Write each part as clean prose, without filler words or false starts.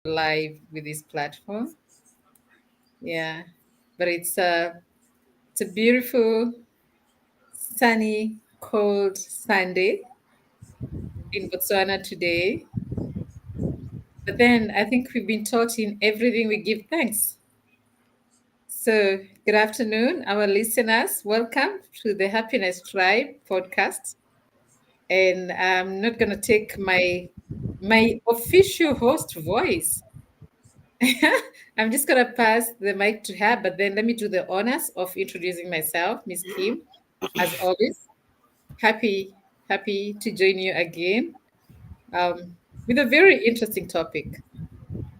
live with this platform. Yeah, but it's a beautiful, sunny, cold Sunday in Botswana today. But then I think we've been taught in everything we give thanks. So, good afternoon, our listeners. Welcome to the Happiness Tribe podcast. And I'm not going to take my official host voice. I'm just going to pass the mic to her, but then let me do the honors of introducing myself, Miss Kim. As always, happy to join you again with a very interesting topic.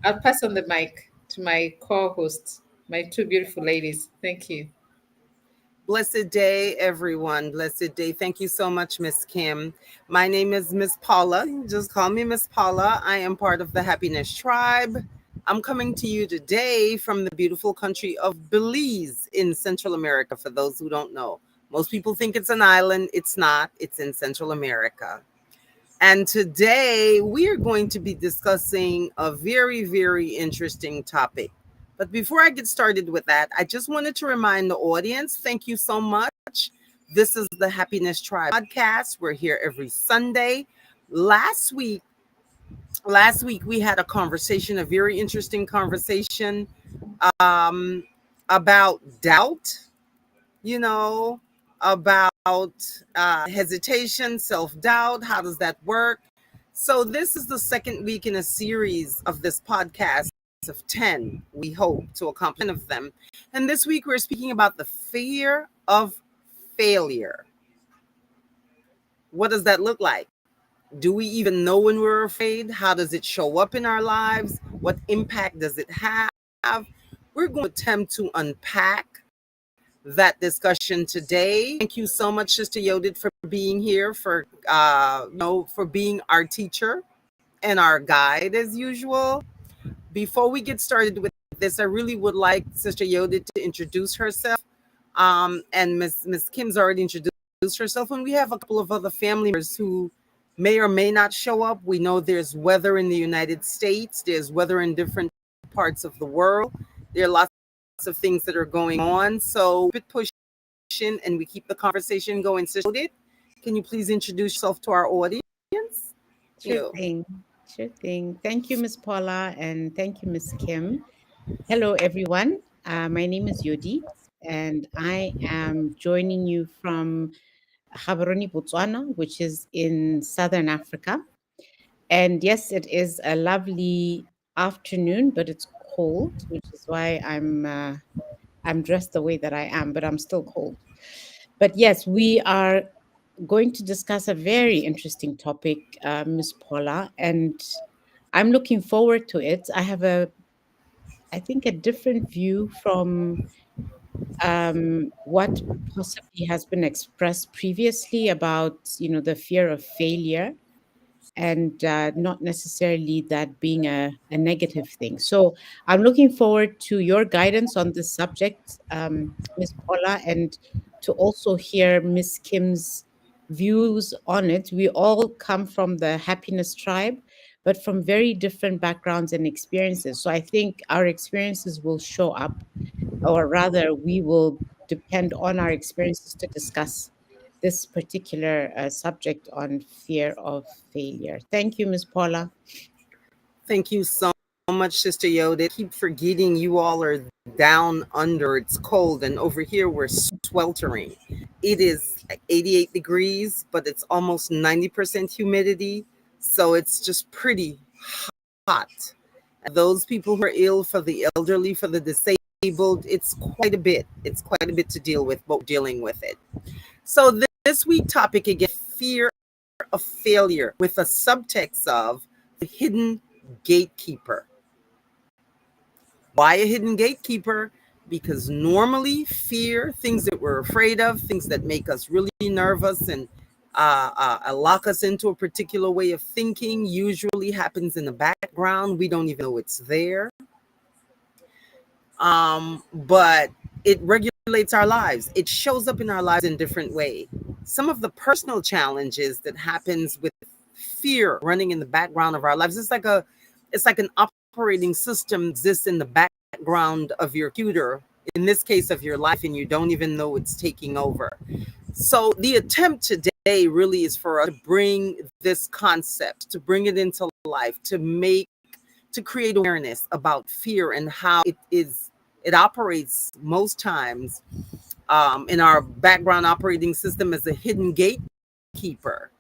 I'll pass on the mic to my co-hosts, my two beautiful ladies. Thank you. Blessed day, everyone. Blessed day. Thank you so much, Miss Kim. My name is Miss Paula. Just call me Miss Paula. I am part of the Happiness Tribe. I'm coming to you today from the beautiful country of Belize in Central America, for those who don't know. Most people think it's an island. It's not, it's in Central America. And today we are going to be discussing a very, very interesting topic. But before I get started with that, I just wanted to remind the audience, thank you so much. This is the Happiness Tribe podcast. We're here every Sunday. Last week, last week we had a conversation, a very interesting conversation um, about doubt, you know, about hesitation, self doubt. How does that work? So, this is the second week in a series of this podcast of 10. We hope to accomplish 10 of them. And this week, we're speaking about the fear of failure. What does that look like? Do we even know when we're afraid? How does it show up in our lives? What impact does it have? We're going to attempt to unpack that discussion today. Thank you so much, Sister Yodit, for being here, for being our teacher and our guide as usual. Before we get started with this, I really would like Sister Yodit to introduce herself. And Miss Kim's already introduced herself, and we have a couple of other family members who may or may not show up. We know there's weather in the United States, there's weather in different parts of the world. There are lots of things that are going on. So keep it pushing and we keep the conversation going. Sister Yodit, can you please introduce yourself to our audience? Sure thing. Sure thing. Thank you, Miss Paula, and thank you, Miss Kim. Hello, everyone. My name is Yodi, and I am joining you from Gaborone, Botswana, which is in southern Africa. And yes, it is a lovely afternoon, but it's cold, which is why I'm dressed the way that I am, but I'm still cold. But yes, we are going to discuss a very interesting topic, Miss Paula, and I'm looking forward to it. I think, a different view from what possibly has been expressed previously about, the fear of failure and not necessarily that being a negative thing. So I'm looking forward to your guidance on this subject, Miss Paula, and to also hear Miss Kim's views on it. We all come from the happiness tribe, but from very different backgrounds and experiences. So I think our experiences will show up, or rather, we will depend on our experiences to discuss this particular subject on fear of failure. Thank you, Ms. Paula. Thank you so much, Sister Yoda. I keep forgetting you all are down under. It's cold, and over here we're sweltering. It is 88 degrees, but it's almost 90% humidity. So it's just pretty hot. Those people who are ill, for the elderly, for the disabled, it's quite a bit. It's quite a bit to deal with, but we're dealing with it. So this week topic again, fear of failure, with a subtext of the hidden gatekeeper. Why a hidden gatekeeper? Because normally fear, things that we're afraid of, things that make us really nervous and lock us into a particular way of thinking, usually happens in the background. We don't even know it's there. But it regulates our lives. It shows up in our lives in different ways. Some of the personal challenges that happens with fear running in the background of our lives, it's like an operating system exists in the background of your computer, in this case of your life, and you don't even know it's taking over. So the attempt today really is for us to bring this concept, to bring it into life, to create awareness about fear and how it operates most times in our background operating system as a hidden gatekeeper.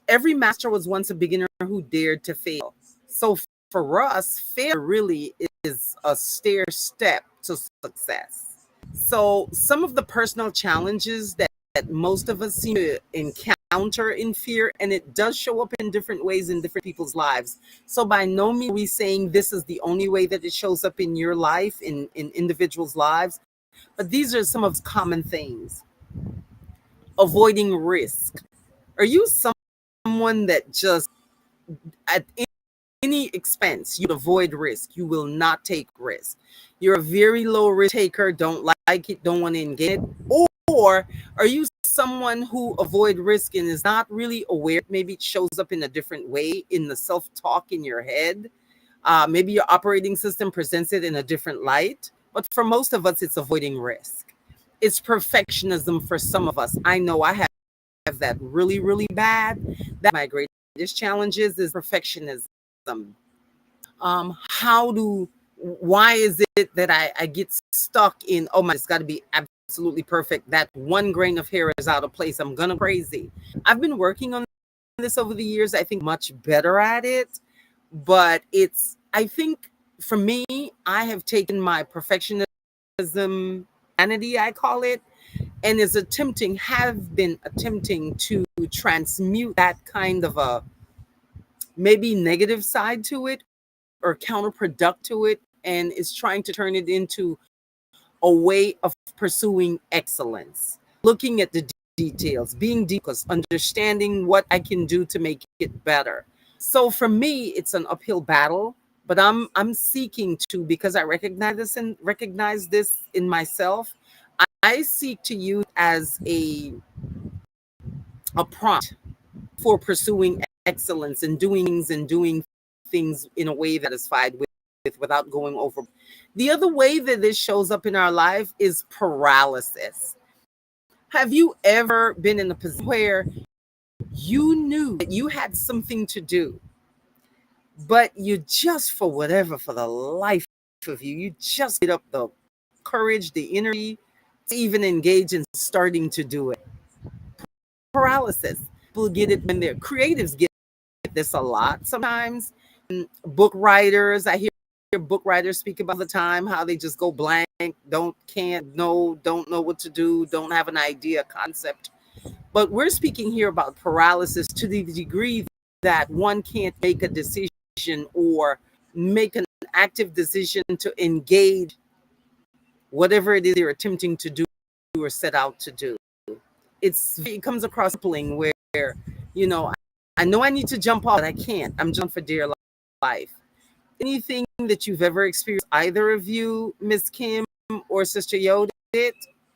Every master was once a beginner who dared to fail. So for us, failure really is a stair step to success. So some of the personal challenges that most of us seem to encounter in fear, and it does show up in different ways in different people's lives. So by no means are we saying this is the only way that it shows up in your life, in individuals' lives, but these are some of the common things. Avoiding risk. Are you someone that just at any expense you'd avoid risk? You will not take risk. You're a very low risk taker, don't like it, don't want to engage it. Or are you someone who avoid risk and is not really aware? Maybe it shows up in a different way in the self-talk in your head. Maybe your operating system presents it in a different light. But for most of us, it's avoiding risk. It's perfectionism for some of us. I know I have that really, really bad. That my greatest challenge is perfectionism. Why is it that I get stuck in, oh my, it's got to be absolutely perfect. That one grain of hair is out of place. I'm gonna crazy. I've been working on this over the years. I think much better at it, but I think for me, I have taken my perfectionism, vanity, I call it, and have been attempting to transmute that kind of a maybe negative side to it or counterproductive to it, and is trying to turn it into a way of pursuing excellence, looking at the details, being focused, understanding what I can do to make it better. So for me, it's an uphill battle, but I'm seeking to, because I recognize this in myself. I seek to use as a prompt for pursuing excellence and doing things in a way that is satisfied with without going over. The other way that this shows up in our life is paralysis. Have you ever been in a position where you knew that you had something to do, but you just, for the life of you, you just get up the courage, the energy to even engage in starting to do it? Paralysis. People get it when they're creatives, get this a lot sometimes. Book writers, I hear book writers speak about the time how they just go blank, don't know what to do, don't have an idea, concept. But we're speaking here about paralysis to the degree that one can't make a decision or make an active decision to engage whatever it is they're attempting to do or set out to do. It comes across crippling where, you know, I know I need to jump off, but I can't. I'm jumping for dear life. Anything that you've ever experienced, either of you, Miss Kim or Sister Yoda,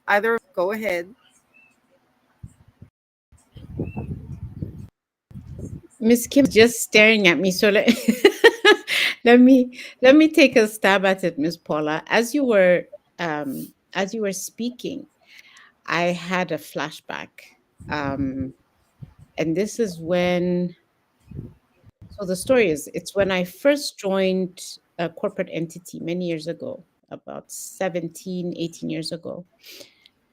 either, go ahead. Miss Kim is just staring at me. So let me take a stab at it, Miss Paula. As you were speaking, I had a flashback. Um, and this is when so the story is it's when I first joined a corporate entity many years ago, about 17, 18 years ago.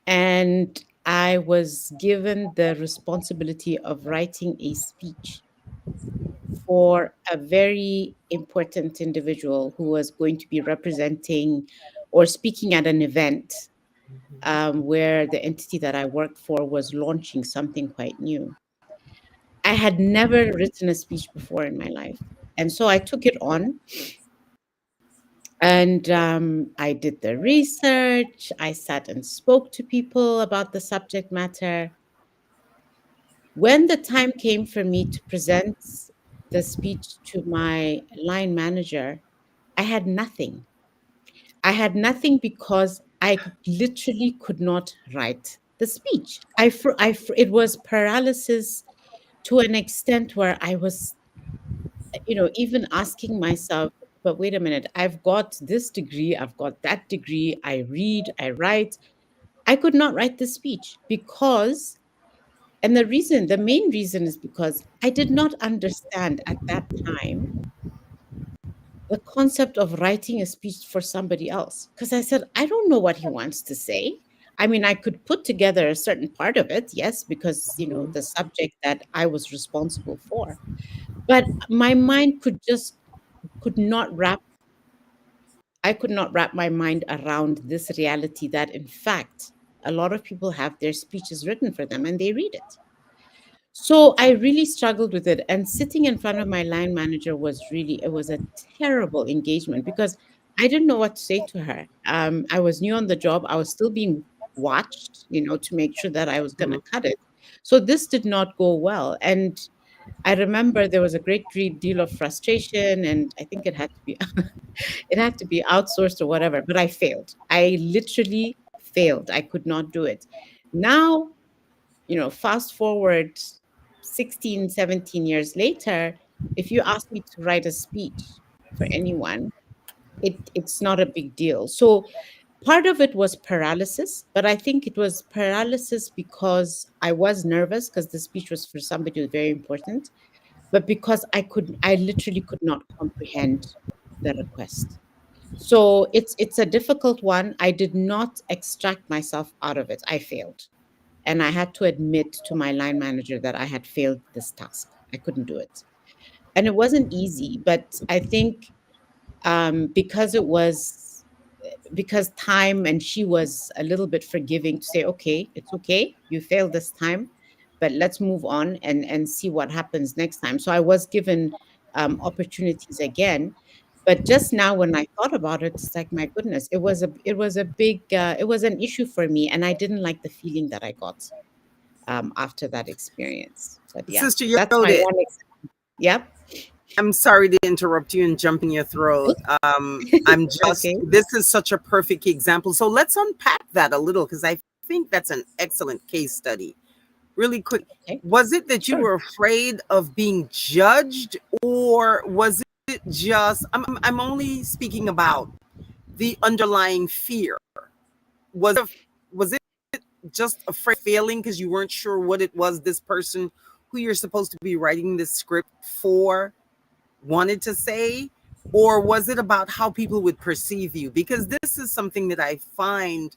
And I was given the responsibility of writing a speech for a very important individual who was going to be representing or speaking at an event where the entity that I worked for was launching something quite new. I had never written a speech before in my life. And so I took it on and I did the research. I sat and spoke to people about the subject matter. When the time came for me to present the speech to my line manager, I had nothing. I had nothing because literally could not write the speech. It was paralysis to an extent where I was even asking myself, but wait a minute, I've got this degree, I've got that degree, I read, I write. I could not write this speech because, and the main reason is because I did not understand at that time the concept of writing a speech for somebody else. Because I said, I don't know what he wants to say. I mean, I could put together a certain part of it, yes, because, the subject that I was responsible for. But my mind could not wrap I could not wrap my mind around this reality that, in fact, a lot of people have their speeches written for them and they read it. So I really struggled with it. And sitting in front of my line manager it was a terrible engagement because I didn't know what to say to her. I was new on the job. I was still being watched, to make sure that I was going to Mhm. cut it. So this did not go well. And I remember there was a deal of frustration, and I think it had to be it had to be outsourced or whatever, but I failed. I literally failed. I could not do it. Now, fast forward 16, 17 years later, if you ask me to write a speech for anyone, it's not a big deal. So part of it was paralysis, but I think it was paralysis because I was nervous because the speech was for somebody who's very important, but because I literally could not comprehend the request. So it's a difficult one. I did not extract myself out of it. I failed. And I had to admit to my line manager that I had failed this task. I couldn't do it. And it wasn't easy, but I think because it was because time, and she was a little bit forgiving to say, okay, it's okay, you failed this time, but let's move on and see what happens next time. So I was given opportunities again. But just now when I thought about it, it's like, my goodness, it was a big it was an issue for me, and I didn't like the feeling that I got after that experience. But yeah, Sister that's my Yodit, one yep. I'm sorry to interrupt you and jump in your throat. Okay. This is such a perfect example. So let's unpack that a little because I think that's an excellent case study. Really quick, Okay. was it that you Sure. were afraid of being judged, or was it just, I'm only speaking about the underlying fear? Was it just afraid of failing because you weren't sure what it was this person who you're supposed to be writing this script for wanted to say? Or was it about how people would perceive you? Because this is something that I find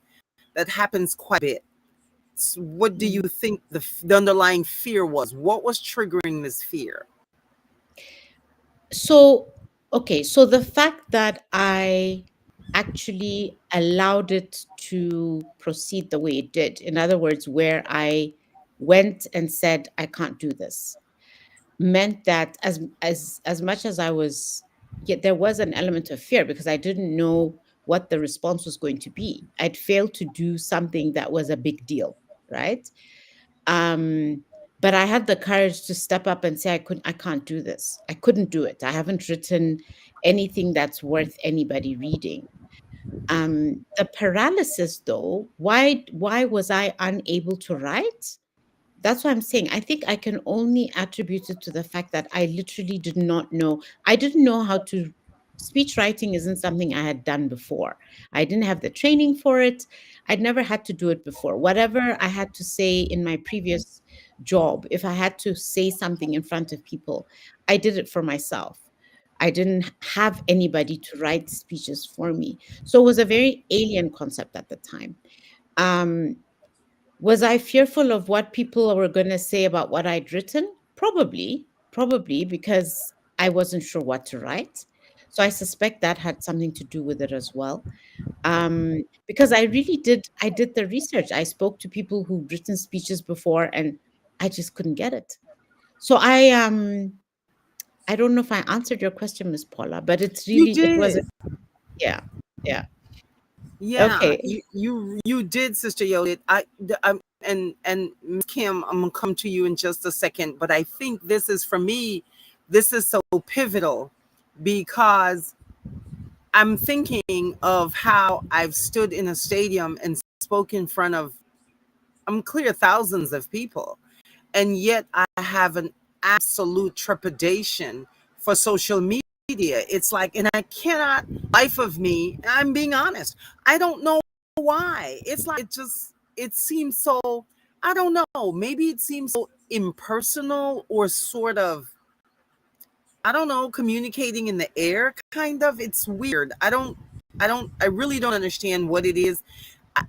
that happens quite a bit. What do you Mm. think the underlying fear was? What was triggering this fear? So, okay, so the fact that I actually allowed it to proceed the way it did, in other words, where I went and said, I can't do this, meant that as much as I was, yet there was an element of fear because I didn't know what the response was going to be. I'd failed to do something that was a big deal, right? Um, but I had the courage to step up and say, I can't do this. I couldn't do it. I haven't written anything that's worth anybody reading. The paralysis, though, why was I unable to write? That's what I'm saying. I think I can only attribute it to the fact that I literally did not know. I didn't know how to. Speech writing isn't something I had done before. I didn't have the training for it. I'd never had to do it before. Whatever I had to say in my previous job, if I had to say something in front of people, I did it for myself. I didn't have anybody to write speeches for me. So it was a very alien concept at the time. Um, was I fearful of what people were going to say about what I'd written? Probably because I wasn't sure what to write. So I suspect that had something to do with it as well. Because I did the research. I spoke to people who'd written speeches before, and I just couldn't get it. So I don't know if I answered your question, Miss Paula, but You it was, did. yeah, yeah. Yeah, Okay. you did, Sister Yodit. And Ms. Kim, I'm gonna come to you in just a second, but I think this is, for me, this is so pivotal because I'm thinking of how I've stood in a stadium and spoke in front of, I'm clear, thousands of people, and yet I have an absolute trepidation for social media. It's like, and I cannot, life of me, I'm being honest, I don't know why. It's like, it seems so, I don't know, maybe it seems so impersonal or sort of, I don't know, communicating in the air, kind of. It's weird. I really don't understand what it is.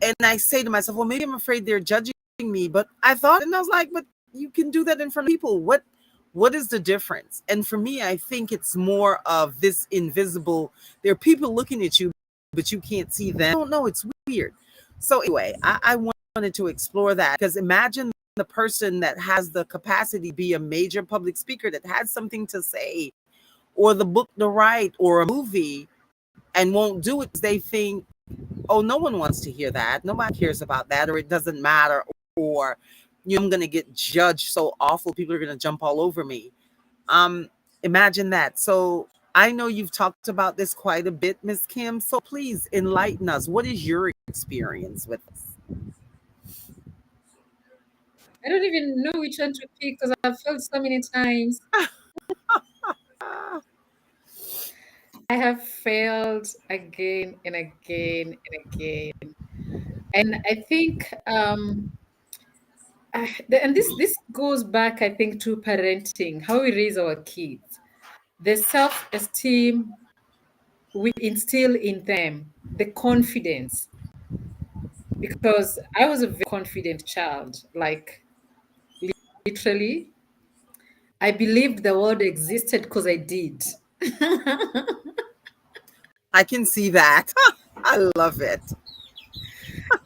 And I say to myself, well, maybe I'm afraid they're judging me. But I thought, and I was like, but you can do that in front of people. What is the difference? And for me, I think it's more of this invisible, there are people looking at you, but you can't see them. I don't know. It's weird. So anyway, I wanted to explore that, because imagine the person that has the capacity to be a major public speaker, that has something to say, or the book to write, or a movie, and won't do it because they think, oh, no one wants to hear that. Nobody cares about that, or it doesn't matter, or I'm going to get judged so awful. People are going to jump all over me. Imagine that. So I know you've talked about this quite a bit, Miss Kim. So please enlighten us. What is your experience with this? I don't even know which one to pick because I've failed so many times. Ah, I have failed again and again and again. And I think and this goes back, I think, to parenting, how we raise our kids, the self-esteem we instill in them, the confidence. Because I was a very confident child, like literally, I believed the world existed because I did. I can see that. I love it.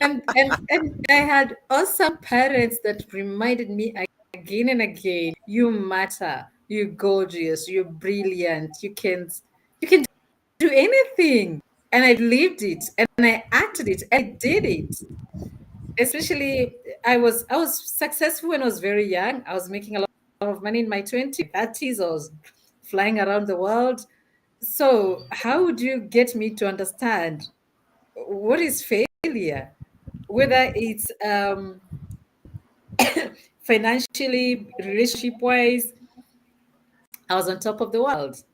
And I had awesome parents that reminded me again and again, you matter, you're gorgeous, you're brilliant, you can do anything. And I lived it and I acted it, I did it. Especially I was successful when I was very young. I was making a lot of money in my 20s, 30s. I was flying around the world. So how would you get me to understand what is failure? Whether it's financially, relationship wise, I was on top of the world.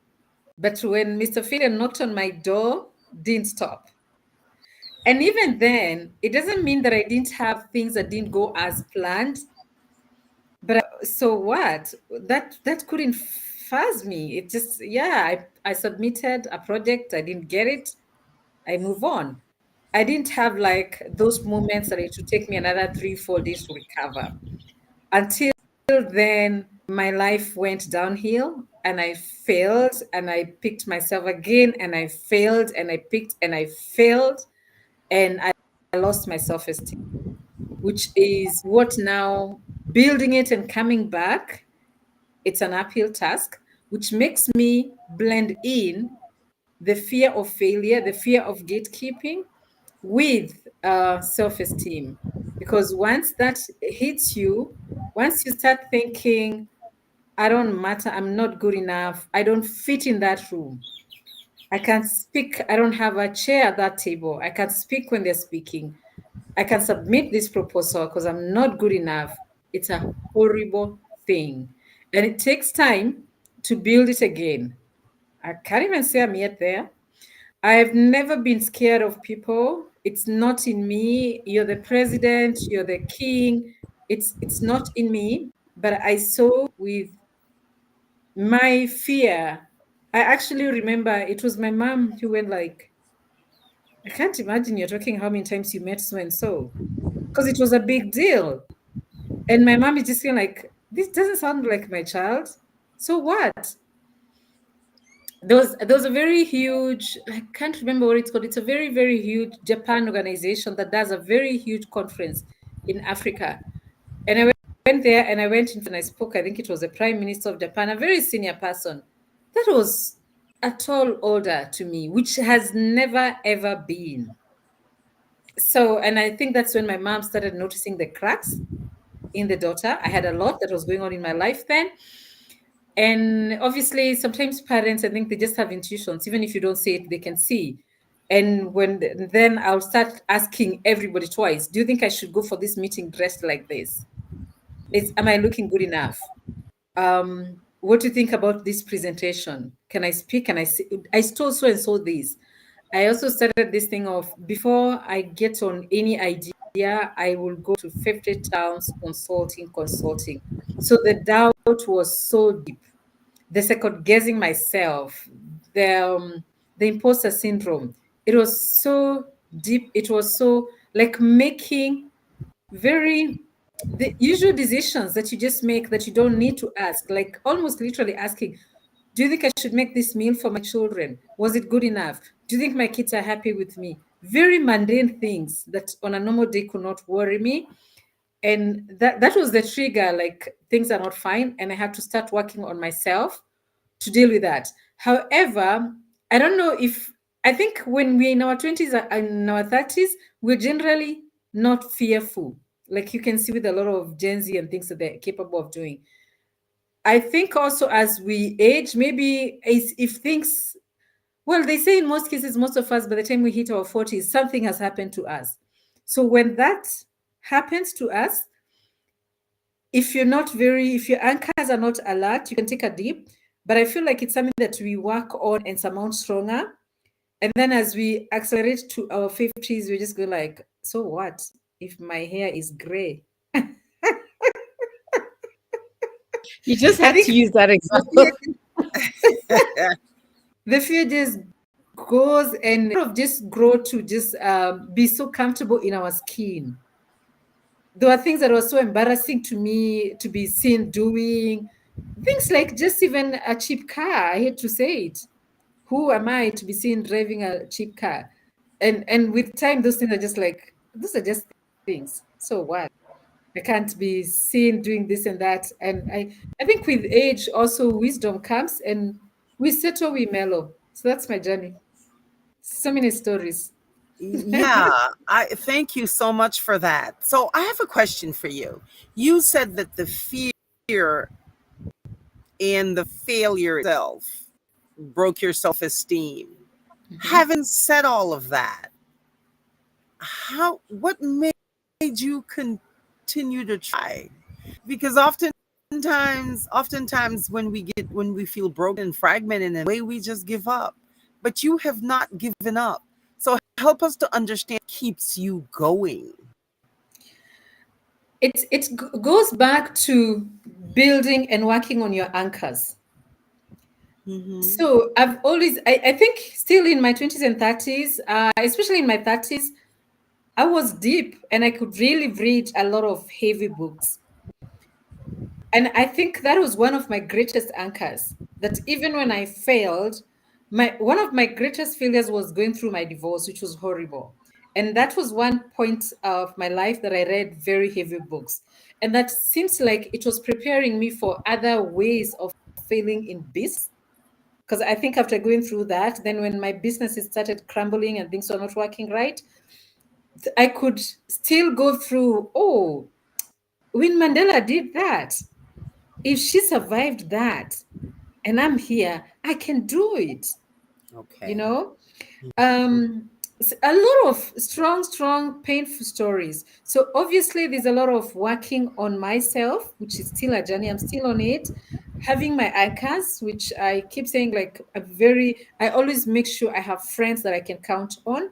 But when Mr. Failure knocked on my door, didn't stop. And even then, it doesn't mean that I didn't have things that didn't go as planned. But so what? That couldn't fuzz me. It just, yeah, I submitted a project, I didn't get it, I move on. I didn't have like those moments that it should take me another 3, 4 days to recover. Until then, my life went downhill and I failed and I picked myself again and I failed and I picked and I failed and I lost my self esteem, which is what now building it and coming back, it's an uphill task, which makes me blend in the fear of failure, the fear of gatekeeping with self esteem. Because once that hits you, once you start thinking, I don't matter, I'm not good enough, I don't fit in that room, I can speak, I don't have a chair at that table, I can speak when they're speaking, I can submit this proposal because I'm not good enough. It's a horrible thing. And it takes time to build it again. I can't even say I'm yet there. I've never been scared of people. It's not in me. You're the president, you're the king. It's not in me. But I saw with my fear. I actually remember it was my mom who went like, I can't imagine you're talking how many times you met so and so. Because it was a big deal. And my mom is just saying, like, this doesn't sound like my child. So what? There was a very huge, I can't remember what it's called. It's a very, very huge Japan organization that does a very huge conference in Africa. And I went there and I went in and I spoke. I think it was the Prime Minister of Japan, a very senior person. That was a tall order to me, which has never ever been. So, and I think that's when my mom started noticing the cracks in the daughter. I had a lot that was going on in my life then. And obviously, sometimes parents, I think they just have intuitions. Even if you don't say it, they can see. And then I'll start asking everybody twice, do you think I should go for this meeting dressed like this? Am I looking good enough? what do you think about this presentation? Can I speak? Can I see? I stole so and so this. I also started this thing of before I get on any idea, I will go to 50 towns consulting. So the doubt was so deep. The second guessing myself, the imposter syndrome. It was so deep. It was so like making very the usual decisions that you just make that you don't need to ask, like almost literally asking, do you think I should make this meal for my children? Was it good enough? Do you think my kids are happy with me? Very mundane things that on a normal day could not worry me. And that was the trigger, like things are not fine. And I had to start working on myself to deal with that. However, I don't know if I think when we're in our 20s and in our 30s, we're generally not fearful. Like you can see with a lot of Gen Z and things that they're capable of doing. I think also as we age, maybe if things, well, they say in most cases, most of us, by the time we hit our 40s, something has happened to us. So when that happens to us, if your anchors are not alert, you can take a dip. But I feel like it's something that we work on and surmount stronger. And then as we accelerate to our 50s, we just go like, so what if my hair is gray? You just I had to think use that the fear, example. the fear just goes and sort of just grow to just be so comfortable in our skin. There were things that were so embarrassing to me to be seen doing. Things like just even a cheap car. I hate to say it. Who am I to be seen driving a cheap car? And with time, those things are just like, those are just things. So what? I can't be seen doing this and that. And I think with age also wisdom comes and we settle, we mellow. So that's my journey. So many stories. Yeah, I thank you so much for that. So I have a question for you. You said that the fear and the failure itself broke your self-esteem. Mhm. Having said all of that, what made you continue to try? Because oftentimes when we feel broken and fragmented in a way, we just give up. But you have not given up. So help us to understand what keeps you going. Goes back to building and working on your anchors. Mm-hmm. So I think still in my 20s and 30s, especially in my 30s, I was deep and I could really read a lot of heavy books. And I think that was one of my greatest anchors. That even when I failed, my one of my greatest failures was going through my divorce, which was horrible. And that was one point of my life that I read very heavy books. And that seems like it was preparing me for other ways of failing in business. Because I think after going through that, then when my businesses started crumbling and things were not working right, I could still go through, oh, when Mandela did that, if she survived that and I'm here, I can do it, you Okay. know? A lot of strong, painful stories. So obviously there's a lot of working on myself, which is still a journey. I'm still on it. Having my anchors, which I keep saying, like I always make sure I have friends that I can count on.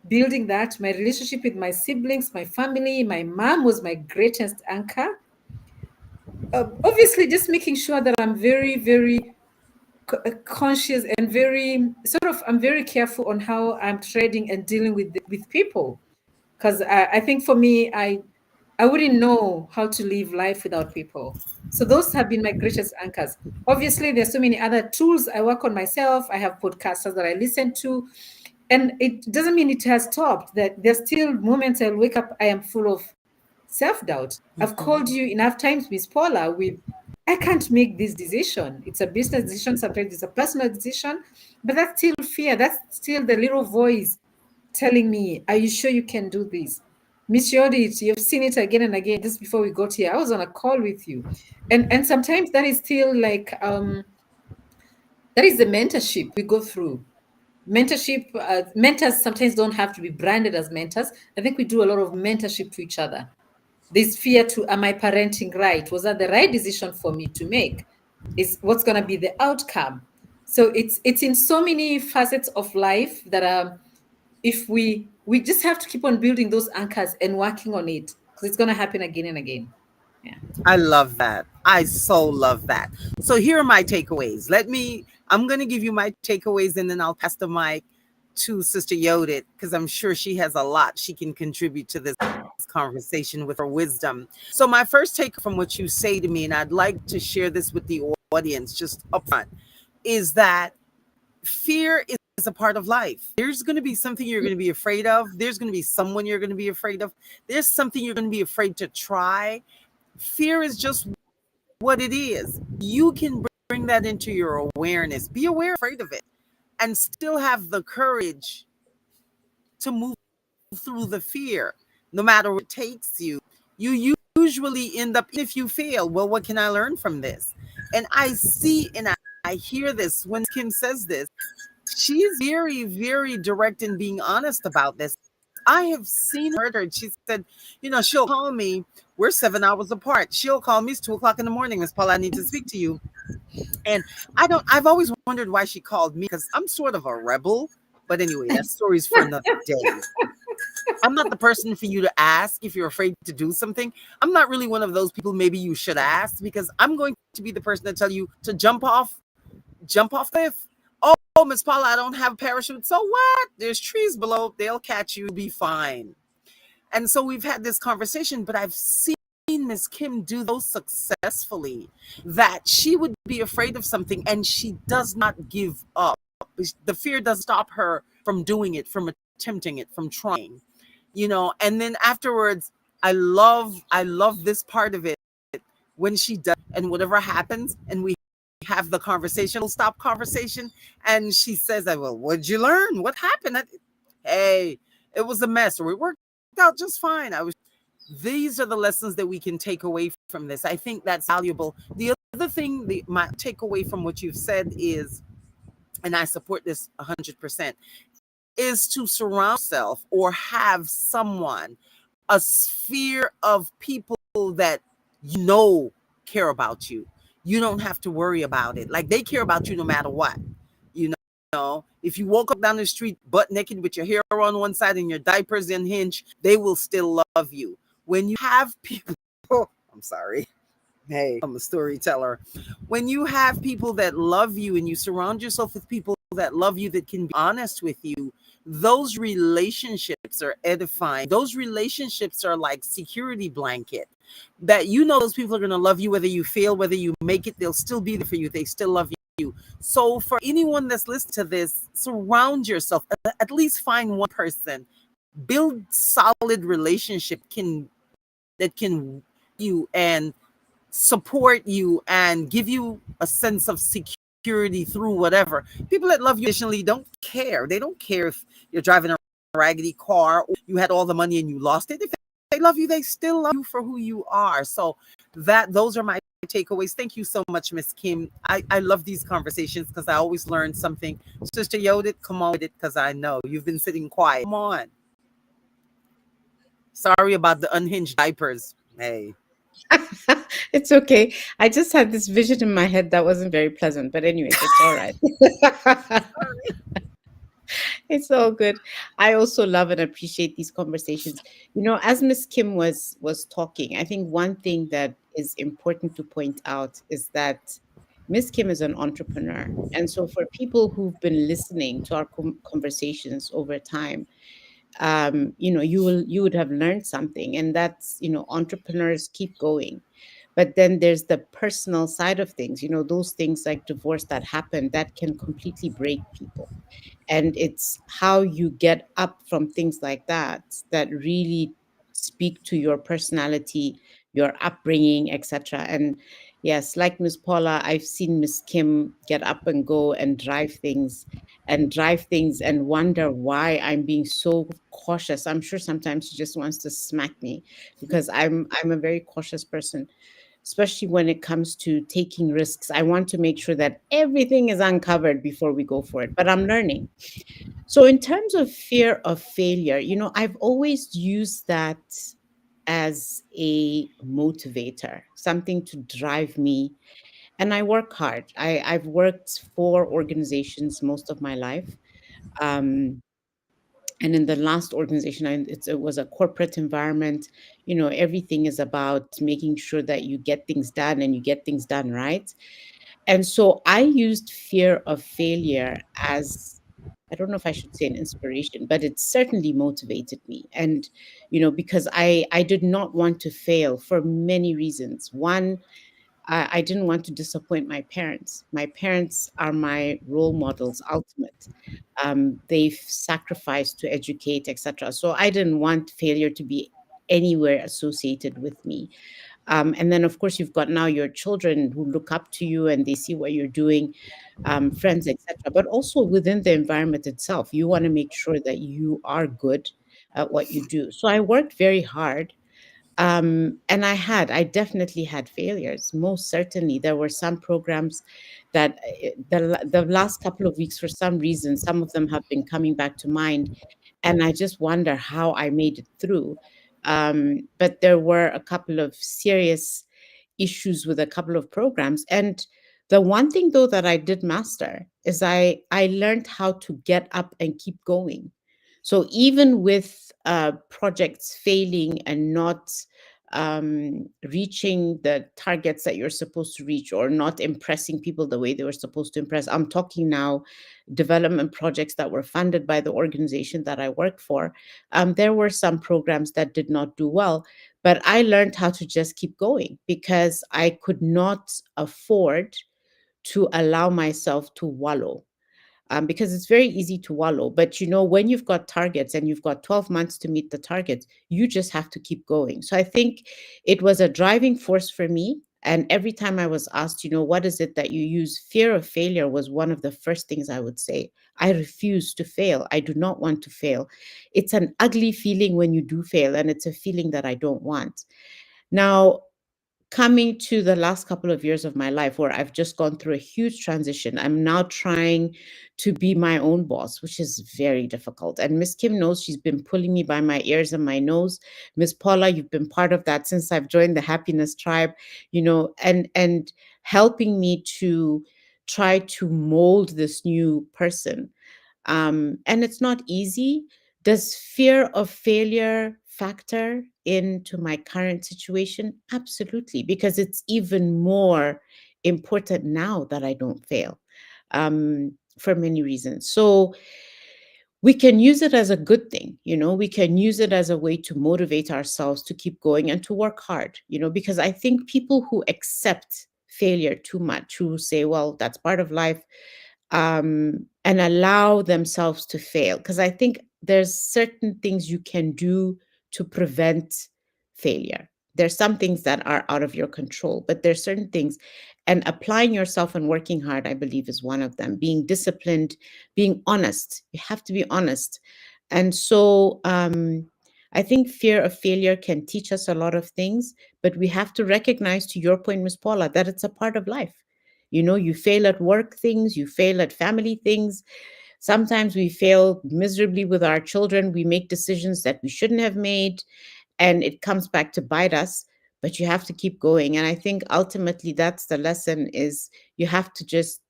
Building that, my relationship with my siblings, my family, my mom was my greatest anchor. Obviously, just making sure that I'm very conscious and I'm very careful on how I'm trading and dealing with people, because I think for me, I wouldn't know how to live life without people. So those have been my greatest anchors. Obviously, there's so many other tools. I work on myself. I have podcasters that I listen to, and it doesn't mean it has stopped. That there's still moments I'll wake up, I am full of self-doubt. I've called you enough times, Miss Paula, with I can't make this decision. It's a business decision, sometimes it's a personal decision, but that's still fear. That's still the little voice telling me, are you sure you can do this? Miss Yodit, you've seen it again and again. Just before we got here, I was on a call with you. And sometimes that is still like that is the mentorship we go through. Mentors sometimes don't have to be branded as mentors. I think we do a lot of mentorship to each other. This fear to, am I parenting right? Was that the right decision for me to make? is what's going to be the outcome. So it's in so many facets of life that if we just have to keep on building those anchors and working on it, because it's going to happen again and again. Yeah. I love that. I so love that. So here are my takeaways. I'm going to give you my takeaways and then I'll pass the mic to Sister Yodit because I'm sure she has a lot she can contribute to this conversation with her wisdom. So my first take from what you say to me, and I'd like to share this with the audience just upfront, is that fear is a part of life. There's going to be something you're going to be afraid of. There's going to be someone you're going to be afraid of. There's something you're going to be afraid to try. Fear is just what it is. You can bring that into your awareness. Be aware, afraid of it, and still have the courage to move through the fear, no matter where it takes you. You usually end up, if you fail, well, what can I learn from this? And I see and I hear this when Kim says this. She's very, very direct in being honest about this. I have seen her. She said, she'll call me. We're 7 hours apart. She'll call me. It's 2 o'clock in the morning. Miss Paula, I need to speak to you. And I've always wondered why she called me because I'm sort of a rebel. But anyway, that story's for another day. I'm not the person for you to ask if you're afraid to do something. I'm not really one of those people maybe you should ask because I'm going to be the person to tell you to jump off cliff. Oh, Miss Paula, I don't have a parachute. So what? There's trees below. They'll catch you. You'll be fine. And so we've had this conversation, but I've seen Miss Kim do those successfully that she would be afraid of something and she does not give up. The fear doesn't stop her from doing it, from attempting it, from trying, and then afterwards, I love this part of it when she does, and whatever happens, and we have the conversation, we'll stop conversation, and she says, well, what'd you learn? What happened? Hey, it was a mess, or it worked out just fine. These are the lessons that we can take away from this. I think that's valuable. The other thing, my takeaway from what you've said is, and I support this 100%, is to surround yourself or have someone, a sphere of people that care about you. You don't have to worry about it. Like, they care about you no matter what. If you woke up down the street butt naked with your hair on one side and your diapers unhinged, they will still love you. When you have people, I'm sorry. Hey, I'm a storyteller. When you have people that love you and you surround yourself with people that love you, that can be honest with you, those relationships are edifying. Those relationships are like security blanket that those people are going to love you, whether you fail, whether you make it, they'll still be there for you. They still love you. So for anyone that's listening to this, surround yourself, at least find one person, build solid relationship that can you and support you and give you a sense of security through whatever. People that love you additionally don't care. They don't care if you're driving a raggedy car or you had all the money and you lost it. If they love you, they still love you for who you are. So those are my takeaways. Thank you so much, Miss Kim. I love these conversations because I always learn something. Sister Yodit, come on with it because I know you've been sitting quiet. Come on. Sorry about the unhinged diapers. Hey. It's okay. I just had this vision in my head that wasn't very pleasant, but anyways, it's all right. It's all good. I also love and appreciate these conversations. As Miss Kim was talking, I think one thing that is important to point out is that Miss Kim is an entrepreneur. And so for people who've been listening to our conversations over time, you would have learned something, and that's, entrepreneurs keep going. But then there's the personal side of things, those things like divorce that happen that can completely break people. And it's how you get up from things like that that really speak to your personality, your upbringing, etc. And yes, like Miss Paula, I've seen Miss Kim get up and go and drive things and wonder why I'm being so cautious. I'm sure sometimes she just wants to smack me because I'm a very cautious person, especially when it comes to taking risks. I want to make sure that everything is uncovered before we go for it, but I'm learning. So, in terms of fear of failure, I've always used that as a motivator, something to drive me and I work hard. I've worked for organizations most of my life. Um, and in the last organization, it was a corporate environment. Everything is about making sure that you get things done and you get things done right. And so I used fear of failure as, I don't know if I should say an inspiration, but it certainly motivated me. And, because I did not want to fail for many reasons. One, I didn't want to disappoint my parents. My parents are my role models, ultimate. They've sacrificed to educate, etc. So I didn't want failure to be anywhere associated with me. And then, of course, you've got now your children who look up to you and they see what you're doing, friends, etc. But also within the environment itself, you want to make sure that you are good at what you do. So I worked very hard. And I definitely had failures. Most certainly, there were some programs that the last couple of weeks, for some reason, some of them have been coming back to mind, and I just wonder how I made it through. But there were a couple of serious issues with a couple of programs, and the one thing though that I did master is I learned how to get up and keep going. So even with projects failing and not reaching the targets that you're supposed to reach, or not impressing people the way they were supposed to impress. I'm talking now development projects that were funded by the organization that I worked for. There were some programs that did not do well, but I learned how to just keep going because I could not afford to allow myself to wallow, because it's very easy to wallow. But when you've got targets and you've got 12 months to meet the targets, you just have to keep going. So I think it was a driving force for me. And every time I was asked, what is it that you use? Fear of failure was one of the first things I would say. I refuse to fail. I do not want to fail. It's an ugly feeling when you do fail, and it's a feeling that I don't want. Now, coming to the last couple of years of my life where I've just gone through a huge transition. I'm now trying to be my own boss, which is very difficult. And Miss Kim knows, she's been pulling me by my ears and my nose. Miss Paula, you've been part of that since I've joined the Happiness Tribe, and helping me to try to mold this new person. And it's not easy. Does fear of failure factor into my current situation? Absolutely, because it's even more important now that I don't fail, for many reasons. So we can use it as a good thing. We can use it as a way to motivate ourselves to keep going and to work hard, because I think people who accept failure too much, who say, well, that's part of life, and allow themselves to fail. Because I think there's certain things you can do to prevent failure. There's some things that are out of your control, but there's certain things, and applying yourself and working hard, I believe, is one of them. Being disciplined, being honest. You have to be honest. And so I think fear of failure can teach us a lot of things, but we have to recognize, to your point, Miss Paula, that it's a part of life. You fail at work things, you fail at family things. Sometimes we fail miserably with our children. We make decisions that we shouldn't have made, and it comes back to bite us. But you have to keep going. And I think ultimately that's the lesson, is you have to just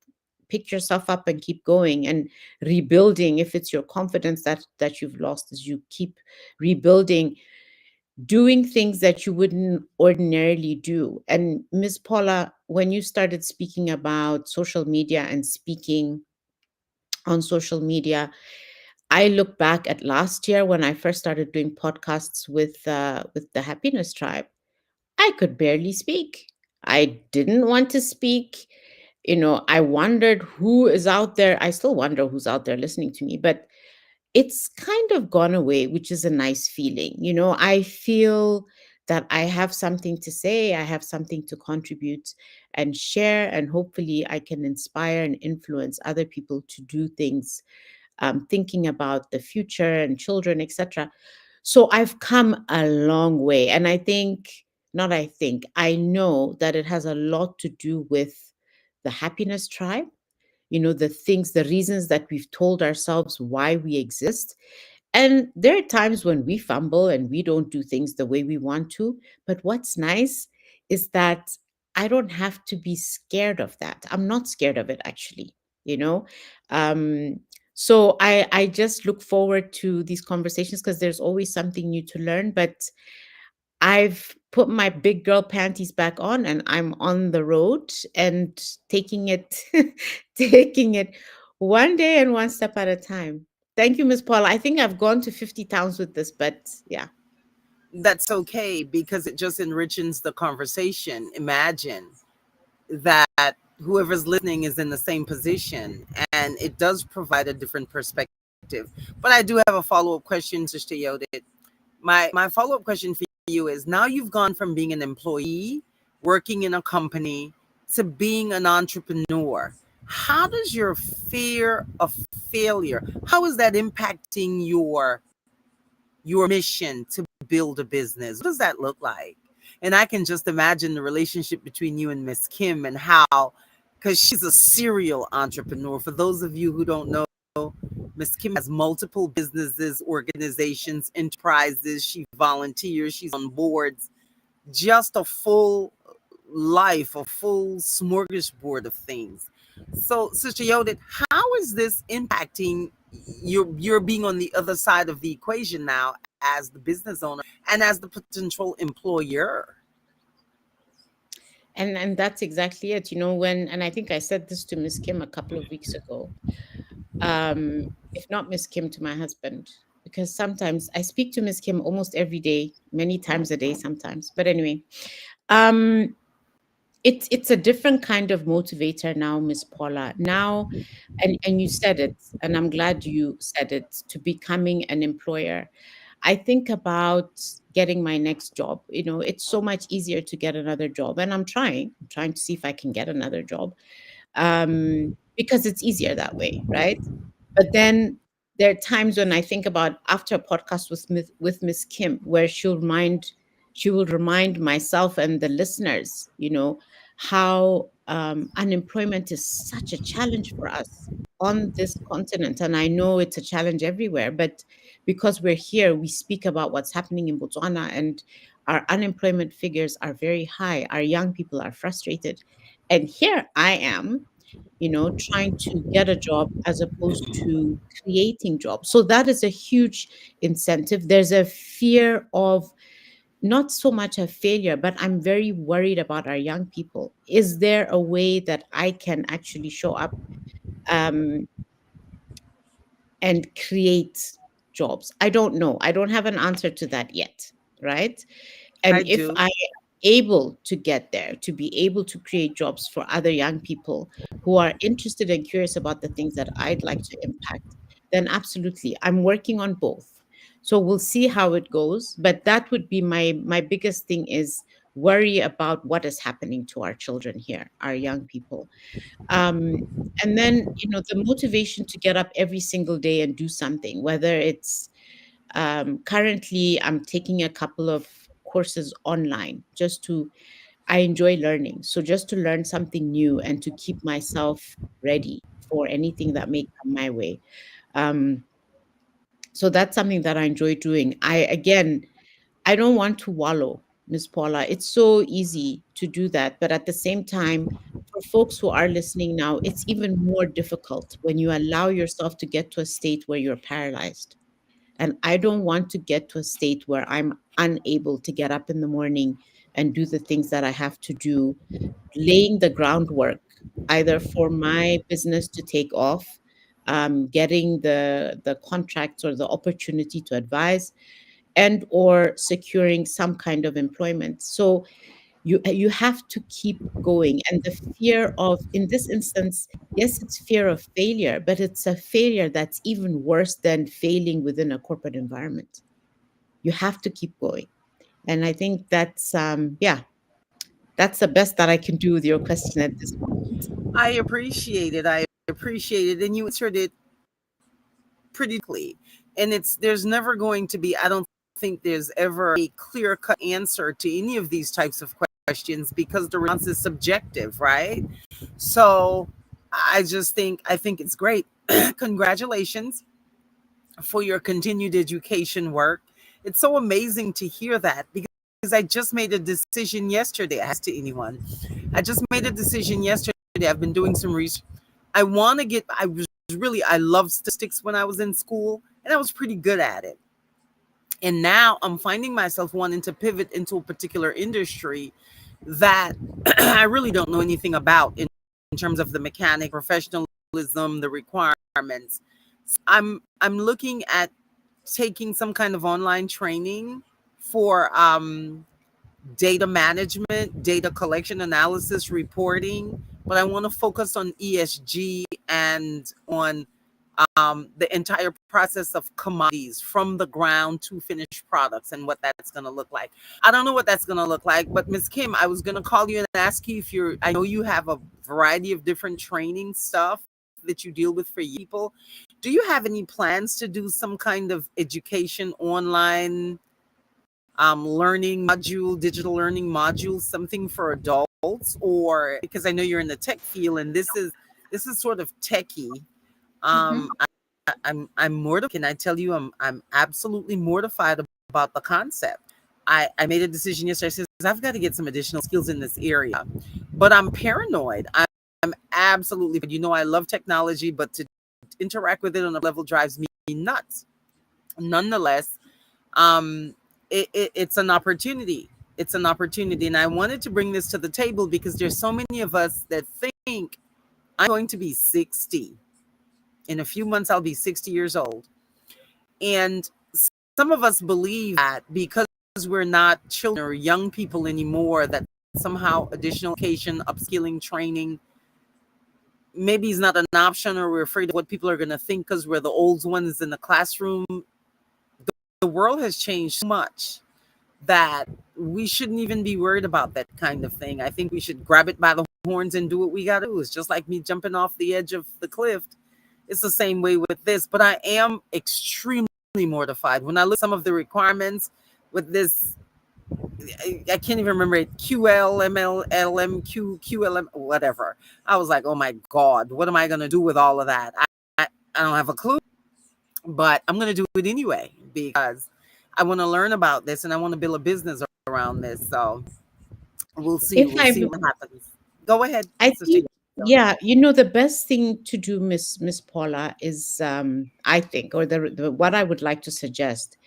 pick yourself up and keep going and rebuilding. If it's your confidence that you've lost, as you keep rebuilding, doing things that you wouldn't ordinarily do. And Miss Paula, when you started speaking about social media and speaking on social media, I look back at last year when I first started doing podcasts with the Happiness Tribe. I could barely speak. I didn't want to speak. I wondered who is out there. I still wonder who's out there listening to me, but it's kind of gone away, which is a nice feeling. I feel that I have something to say, I have something to contribute and share, and hopefully I can inspire and influence other people to do things, thinking about the future and children, etc. So I've come a long way. And I know that it has a lot to do with the Happiness Tribe, the reasons that we've told ourselves why we exist. And there are times when we fumble and we don't do things the way we want to. But what's nice is that I don't have to be scared of that. I'm not scared of it, actually, you know. Um, so I just look forward to these conversations because there's always something new to learn. But I've put my big girl panties back on and I'm on the road and taking it taking it one day and one step at a time. Thank you, Miss Paula. I think I've gone to 50 towns with this, but yeah. That's okay because it just enriches the conversation. Imagine that whoever's listening is in the same position, and it does provide a different perspective. But I do have a follow-up question, Sister Yodit. My follow-up question for you is, now you've gone from being an employee working in a company to being an entrepreneur. How does your fear of failure, how is that impacting your mission to build a business? What does that look like? And I can just imagine the relationship between you and Miss Kim, and how, because she's a serial entrepreneur. For those of you who don't know, Miss Kim has multiple businesses, organizations, enterprises. She volunteers, she's on boards, just a full life, a full smorgasbord of things. So, Sister Yodit, how is this impacting your being on the other side of the equation now as the business owner and as the potential employer? And that's exactly it. When and I think I said this to Miss Kim a couple of weeks ago. If not Miss Kim, to my husband, because sometimes I speak to Miss Kim almost every day, many times a day sometimes. But anyway, um it's a different kind of motivator now, Miss Paula. Now, and you said it, and I'm glad you said it, to becoming an employer. I think about getting my next job. It's so much easier to get another job, and I'm trying to see if I can get another job, because it's easier that way, right? But then there are times when I think about, after a podcast with Miss Kim, where she will remind myself and the listeners, how unemployment is such a challenge for us on this continent. And I know it's a challenge everywhere, but because we're here, we speak about what's happening in Botswana, and our unemployment figures are very high. Our young people are frustrated. And here I am, trying to get a job as opposed to creating jobs. So that is a huge incentive. There's a fear of, not so much a failure, but I'm very worried about our young people. Is there a way that I can actually show up, um, and create jobs? I don't know. I don't have an answer to that yet, right? And I if do. I able to get there, to be able to create jobs for other young people who are interested and curious about the things that I'd like to impact, then absolutely. I'm working on both. So we'll see how it goes. But that would be my biggest thing, is worry about what is happening to our children here, our young people. Um, and then, the motivation to get up every single day and do something, whether it's, currently I'm taking a couple of courses online, just to I enjoy learning. So just to learn something new and to keep myself ready for anything that may come my way. Um, so that's something that I enjoy doing. I don't want to wallow, Miss Paula. It's so easy to do that. But at the same time, for folks who are listening now, it's even more difficult when you allow yourself to get to a state where you're paralyzed. And I don't want to get to a state where I'm unable to get up in the morning and do the things that I have to do, laying the groundwork either for my business to take off, getting the contracts or the opportunity to advise, and or securing some kind of employment. So you have to keep going. And the fear of, in this instance, yes, it's fear of failure, but it's a failure that's even worse than failing within a corporate environment. You have to keep going. And I think that's, yeah, that's the best that I can do with your question at this moment. I appreciate it. I appreciate it. And you answered it pretty quickly. And there's never going to be, I don't think there's ever a clear cut answer to any of these types of questions, because the response is subjective, right? So I think it's great. Congratulations for your continued education work. It's so amazing to hear that, because because I just made a decision yesterday. I to anyone. I just made a decision yesterday. I've been doing some research. I want to get, I loved statistics when I was in school, and I was pretty good at it. And now I'm finding myself wanting to pivot into a particular industry that I really don't know anything about in terms of the mechanic, professionalism, the requirements. I'm looking at taking some kind of online training for data management, data collection, analysis, reporting, but I want to focus on ESG and on the entire process of commodities from the ground to finished products and what that's going to look like. I don't know what that's going to look like, but Miss Kim, I was going to call you and ask you if I know you have a variety of different training stuff that you deal with for people. Do you have any plans to do some kind of education online learning module, digital learning module, something for adults? Or because I know you're in the tech field and this is sort of techie. Mm-hmm. I'm mortified. Can I tell you I'm absolutely mortified about the concept. I made a decision yesterday. I said I've got to get some additional skills in this area, but I'm paranoid. I'm absolutely, I love technology, but to interact with it on a level drives me nuts. Nonetheless, um, it's an opportunity. It's an opportunity, and I wanted to bring this to the table because there's so many of us that think I'm going to be 60. In a few months, I'll be 60 years old. And some of us believe that because we're not children or young people anymore, that somehow additional education, upskilling, training, maybe is not an option, or we're afraid of what people are going to think because we're the old ones in the classroom. The world has changed so much that we shouldn't even be worried about that kind of thing. I think we should grab it by the horns and do what we got to do. It's just like me jumping off the edge of the cliff. It's the same way with this, but I am extremely mortified when I look at some of the requirements with this. I can't even remember it. QL, ML, LM, QLM, whatever. I was like, oh my God, what am I going to do with all of that? I don't have a clue, but I'm going to do it anyway because I want to learn about this and I want to build a business around this. So we'll see. If We'll I see what happens. Go ahead, I Sister think, Yoda. yeah, the best thing to do, Miss Paula, is I think, or the what I would like to suggest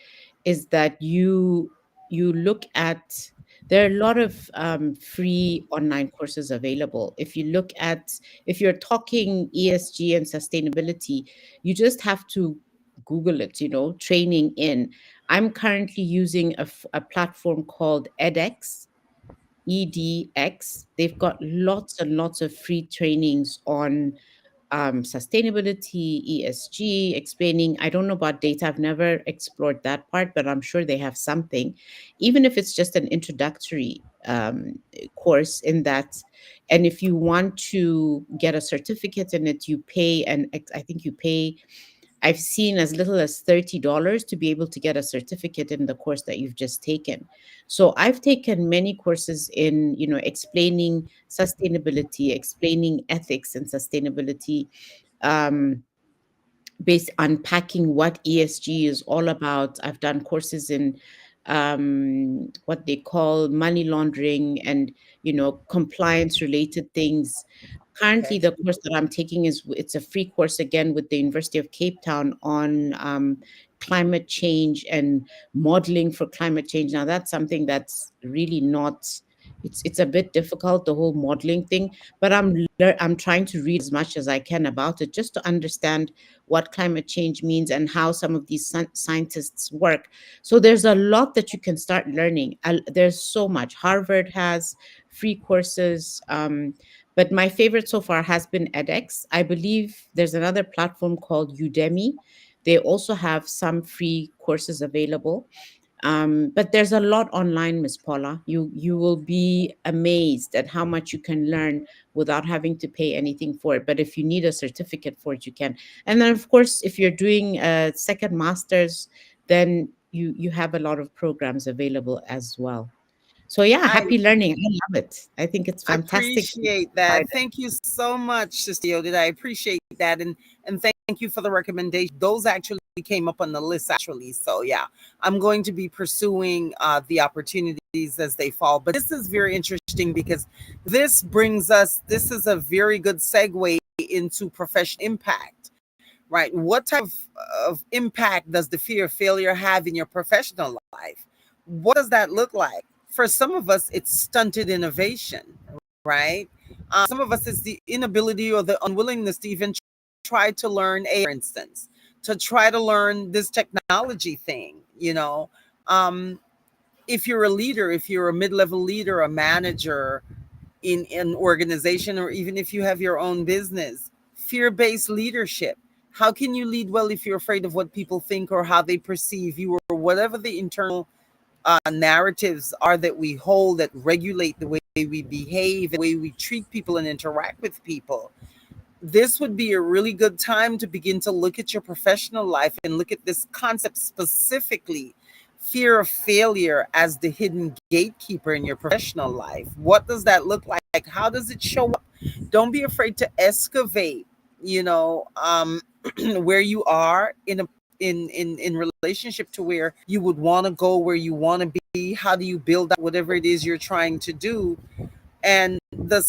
is that you look at, there are a lot of free online courses available. If you're talking ESG and sustainability, you just have to Google it, training in. I'm currently using a platform called edX. They've got lots and lots of free trainings on sustainability, ESG, explaining. I don't know about data. I've never explored that part, but I'm sure they have something, even if it's just an introductory course in that. And if you want to get a certificate in it, you pay, and I think you pay, I've seen as little as $30 to be able to get a certificate in the course that you've just taken. So I've taken many courses in, explaining sustainability, explaining ethics and sustainability, um, unpacking what ESG is all about. I've done courses in what they call money laundering and compliance related things. Currently, Okay. the course that I'm taking it's a free course again with the University of Cape Town on climate change and modeling for climate change. Now, that's something that's really not. It's a bit difficult, the whole modeling thing, but I'm trying to read as much as I can about it just to understand what climate change means and how some of these scientists work. So there's a lot that you can start learning. There's so much. Harvard has free courses. But my favorite so far has been edX. I believe there's another platform called Udemy. They also have some free courses available. But there's a lot online, Miss Paula. You will be amazed at how much you can learn without having to pay anything for it. But if you need a certificate for it, you can. And then, of course, if you're doing a second master's, then you have a lot of programs available as well. So yeah, I happy learning. I love it. I think it's I fantastic. appreciate that. Thank you so much, Sister Yoda. I appreciate that. And thank you for the recommendation. Those actually came up on the list actually. So yeah, I'm going to be pursuing the opportunities as they fall. But this is very interesting because this is a very good segue into professional impact, right? What type of impact does the fear of failure have in your professional life? What does that look like? For some of us, it's stunted innovation, right? Some of us, it's the inability or the unwillingness to even try to learn a, for instance, to try to learn this technology thing, you know. If you're a leader, if you're a mid-level leader, a manager in an organization, or even if you have your own business, fear-based leadership. How can you lead well if you're afraid of what people think or how they perceive you, or whatever the internal narratives are that we hold that regulate the way we behave, the way we treat people and interact with people? This would be a really good time to begin to look at your professional life and look at this concept specifically, fear of failure as the hidden gatekeeper in your professional life. What does that look like? How does it show up? Don't be afraid to excavate, you know, where you are in a in relationship to where you would want to go, where you want to be. How do you build out whatever it is you're trying to do? And the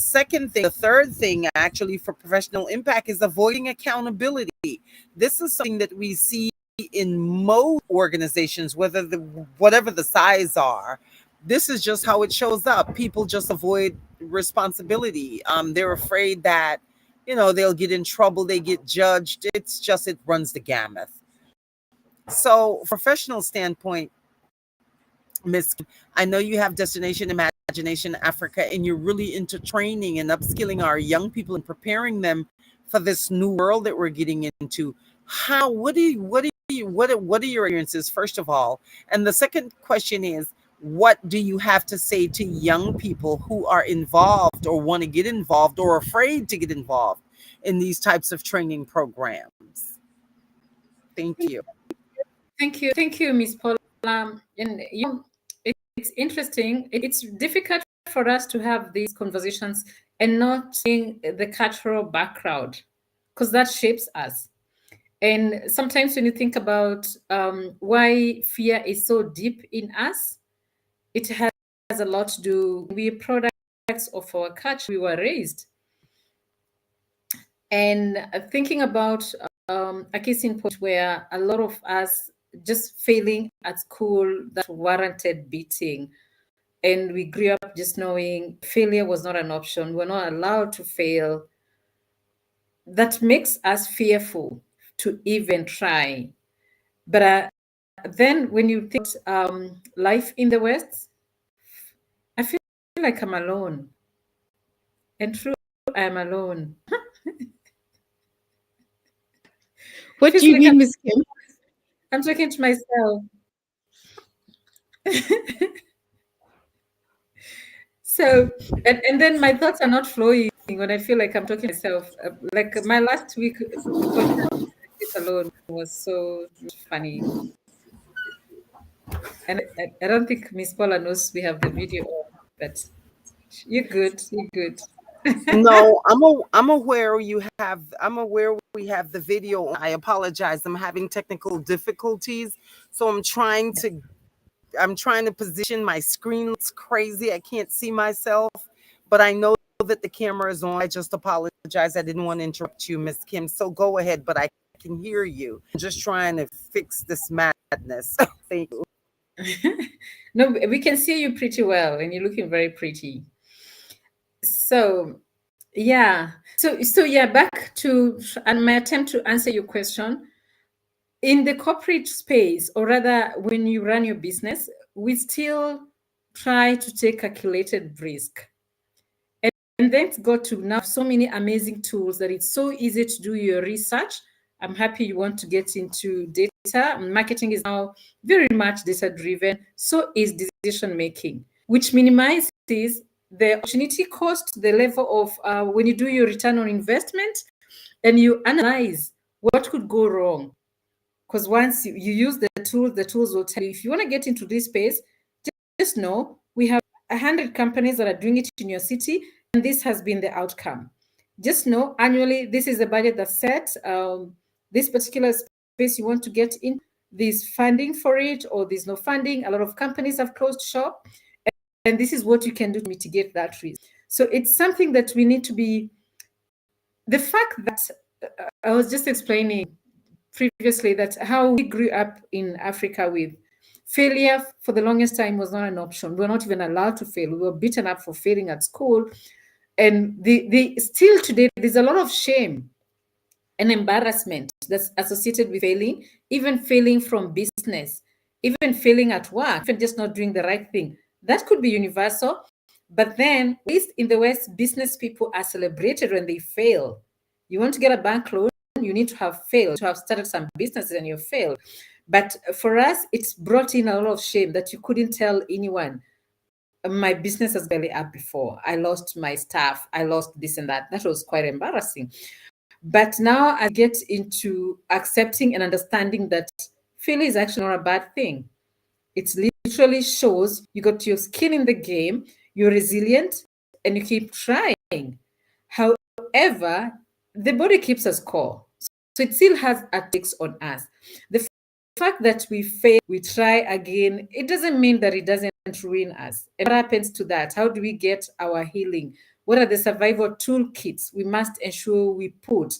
third thing actually for professional impact is avoiding accountability. This is something that we see in most organizations, whatever the size are. This is just how it shows up. People just avoid responsibility. They're afraid that, you know, they'll get in trouble, they get judged. It runs the gamut. So, professional standpoint, Miss, I know you have Destination Imagination Africa, and you're really into training and upskilling our young people and preparing them for this new world that we're getting into. What are your experiences, first of all? And the second question is, what do you have to say to young people who are involved or want to get involved or afraid to get involved in these types of training programs? Thank you. Thank you, Miss Paula. And you know, it's interesting. It's difficult for us to have these conversations and not seeing the cultural background, because that shapes us. And sometimes when you think about why fear is so deep in us, it has a lot to do. We're products of our culture. We were raised. And thinking about a case in point where a lot of us just failing at school that warranted beating. And we grew up just knowing failure was not an option. We're not allowed to fail. That makes us fearful to even try. But then when you think life in the West, I feel like I'm alone. And true, I'm alone. What do Feels you like mean, Miss Kim? I'm talking to myself. So, and then my thoughts are not flowing when I feel like I'm talking to myself. Like my last week podcast alone was so funny. And I don't think Miss Paula knows we have the video on, but you're good. You're good. No, I'm aware we have the video. I apologize. I'm having technical difficulties. So I'm trying to position my screen. It's crazy. I can't see myself, but I know that the camera is on. I just apologize. I didn't want to interrupt you, Miss Kim. So go ahead, but I can hear you. I'm just trying to fix this madness. Thank you. No, we can see you pretty well, and you're looking very pretty. So, yeah. So yeah, back to and my attempt to answer your question. In the corporate space, or rather when you run your business, we still try to take calculated risk. And thanks God to now so many amazing tools that it's so easy to do your research. I'm happy you want to get into data. Marketing is now very much data driven. So is decision making, which minimizes the opportunity cost, the level of when you do your return on investment and you analyze what could go wrong. Because once you use the tools will tell you if you want to get into this space, just know we have 100 companies that are doing it in your city, and this has been the outcome. Just know annually, this is the budget that's set. This particular space you want to get in, there's funding for it or there's no funding. A lot of companies have closed shop, and this is what you can do to mitigate that risk. So it's something that we need to be. The fact that I was just explaining previously that how we grew up in Africa with failure for the longest time was not an option. We were not even allowed to fail. We were beaten up for failing at school. And the still today, there's a lot of shame and embarrassment that's associated with failing, even failing from business, even failing at work, even just not doing the right thing. That could be universal. But then, at least in the West, business people are celebrated when they fail. You want to get a bank loan, you need to have failed, to have started some businesses and you failed. But for us, it's brought in a lot of shame that you couldn't tell anyone. My business has barely up before. I lost my staff. I lost this and that. That was quite embarrassing. But now I get into accepting and understanding that failure is actually not a bad thing. It literally shows you got your skin in the game, you're resilient, and you keep trying. However, the body keeps us score. So it still has attacks on us. The fact that we fail, we try again, it doesn't mean that it doesn't ruin us. And what happens to that? How do we get our healing? What are the survival toolkits we must ensure we put?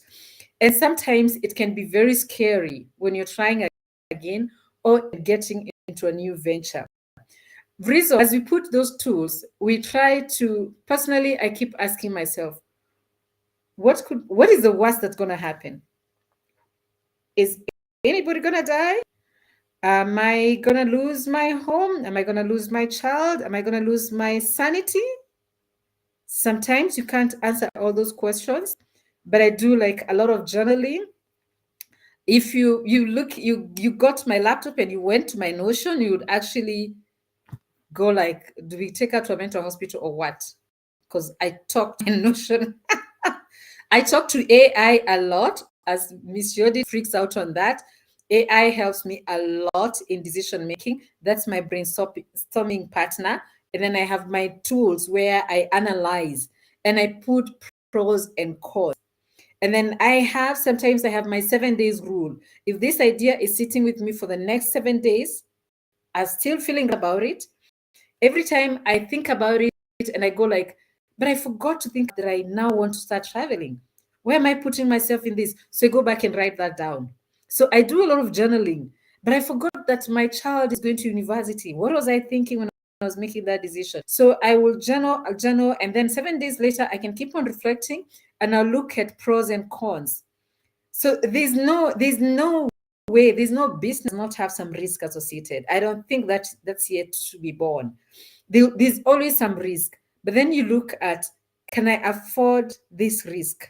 And sometimes it can be very scary when you're trying again or getting into a new venture. Reason, as we put those tools, we try to, personally, I keep asking myself, what is the worst that's going to happen? Is anybody going to die? Am I going to lose my home? Am I going to lose my child? Am I going to lose my sanity? Sometimes you can't answer all those questions, but I do like a lot of journaling. If you look, you got my laptop and you went to my Notion, you would actually go like, do we take her to a mental hospital or what? Because I talked in Notion. I talk to AI a lot, as Miss Yodi freaks out on that. AI helps me a lot in decision making. That's my brainstorming partner. And then I have my tools where I analyze and I put pros and cons. And then sometimes I have my 7 days rule. If this idea is sitting with me for the next 7 days, I'm still feeling about it. Every time I think about it and I go like, but I forgot to think that I now want to start traveling. Why am I putting myself in this? So I go back and write that down. So I do a lot of journaling, but I forgot that my child is going to university. What was I thinking when I was making that decision? So I will journal, and then 7 days later, I can keep on reflecting and I'll look at pros and cons. So there's no way, there's no business not have some risk associated. I don't think that's yet to be born. There's always some risk, but then you look at, can I afford this risk?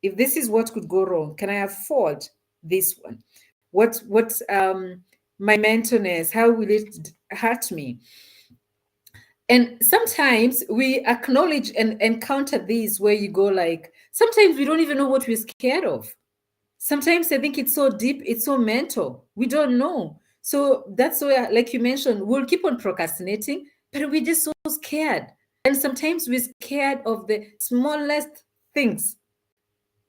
If this is what could go wrong, can I afford this one? What my mentorness, how will it hurt me? And sometimes we acknowledge and encounter these where you go like, sometimes we don't even know what we're scared of. Sometimes I think it's so deep, it's so mental. We don't know. So that's where, like you mentioned, we'll keep on procrastinating, but we're just so scared. And sometimes we're scared of the smallest things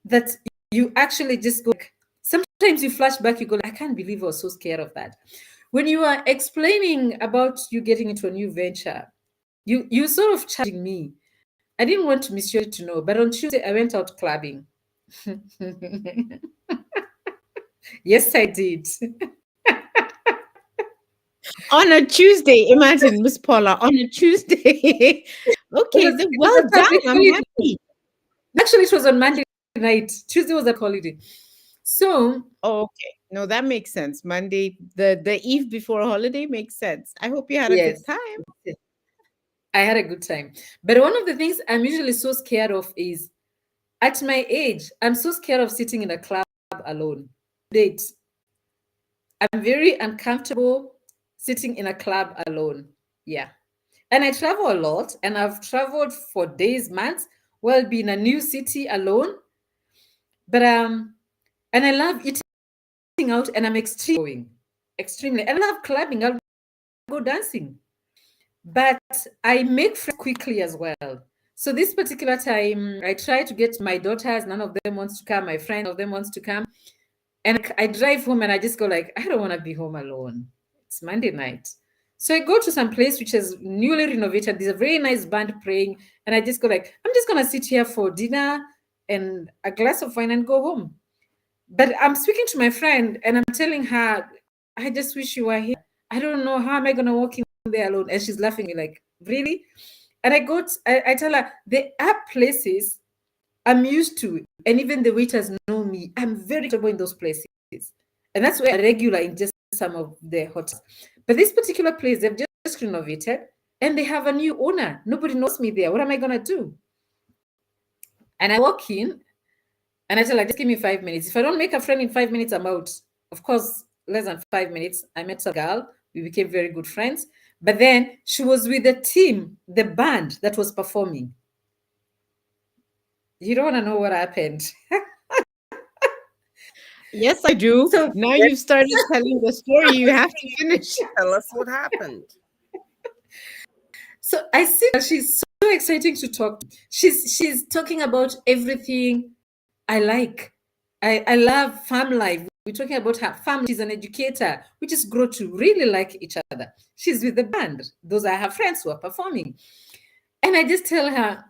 that you actually just go, sometimes you flash back, you go, I can't believe I was so scared of that. When you are explaining about you getting into a new venture, you sort of charging me. I didn't want Miss Yuri to know, but on Tuesday I went out clubbing. Yes, I did. On a Tuesday, imagine Miss Paula on a Tuesday. Okay, well done. I'm happy. Actually, it was on Monday night. Tuesday was a holiday. So, okay, no, that makes sense. Monday, the eve before a holiday makes sense. I hope you had a yes, good time. I had a good time. But one of the things I'm usually so scared of is, at my age, I'm so scared of sitting in a club alone. Date. I'm very uncomfortable sitting in a club alone. Yeah. And I travel a lot, and I've traveled for days, months, well, be in a new city alone. But and I love eating out, and I'm extremely. I love clubbing. I'll go dancing, but I make friends quickly as well. So this particular time, I try to get my daughters. None of them wants to come. My friend of them wants to come. And I drive home and I just go like, I don't want to be home alone. It's Monday night. So I go to some place which is newly renovated. There's a very nice band playing. And I just go like, I'm just going to sit here for dinner and a glass of wine and go home. But I'm speaking to my friend and I'm telling her, I just wish you were here. I don't know how am I going to walk in there alone. And she's laughing at me like, really? And I tell her, there are places I'm used to, and even the waiters know me. I'm very comfortable in those places. And that's where I'm regular in just some of the hotels. But this particular place, they've just renovated and they have a new owner. Nobody knows me there. What am I going to do? And I walk in and I tell her, just give me 5 minutes. If I don't make a friend in 5 minutes, I'm out. Of course, less than 5 minutes, I met a girl. We became very good friends. But then she was with the team, the band that was performing. You don't want to know what happened. Yes, I do. So Now you've started telling the story. You have to finish. Tell us what happened. So I see that she's so exciting to talk to. She's talking about everything I like. I love farm life. We're talking about her family. She's an educator. We just grow to really like each other. She's with the band. Those are her friends who are performing. And I just tell her,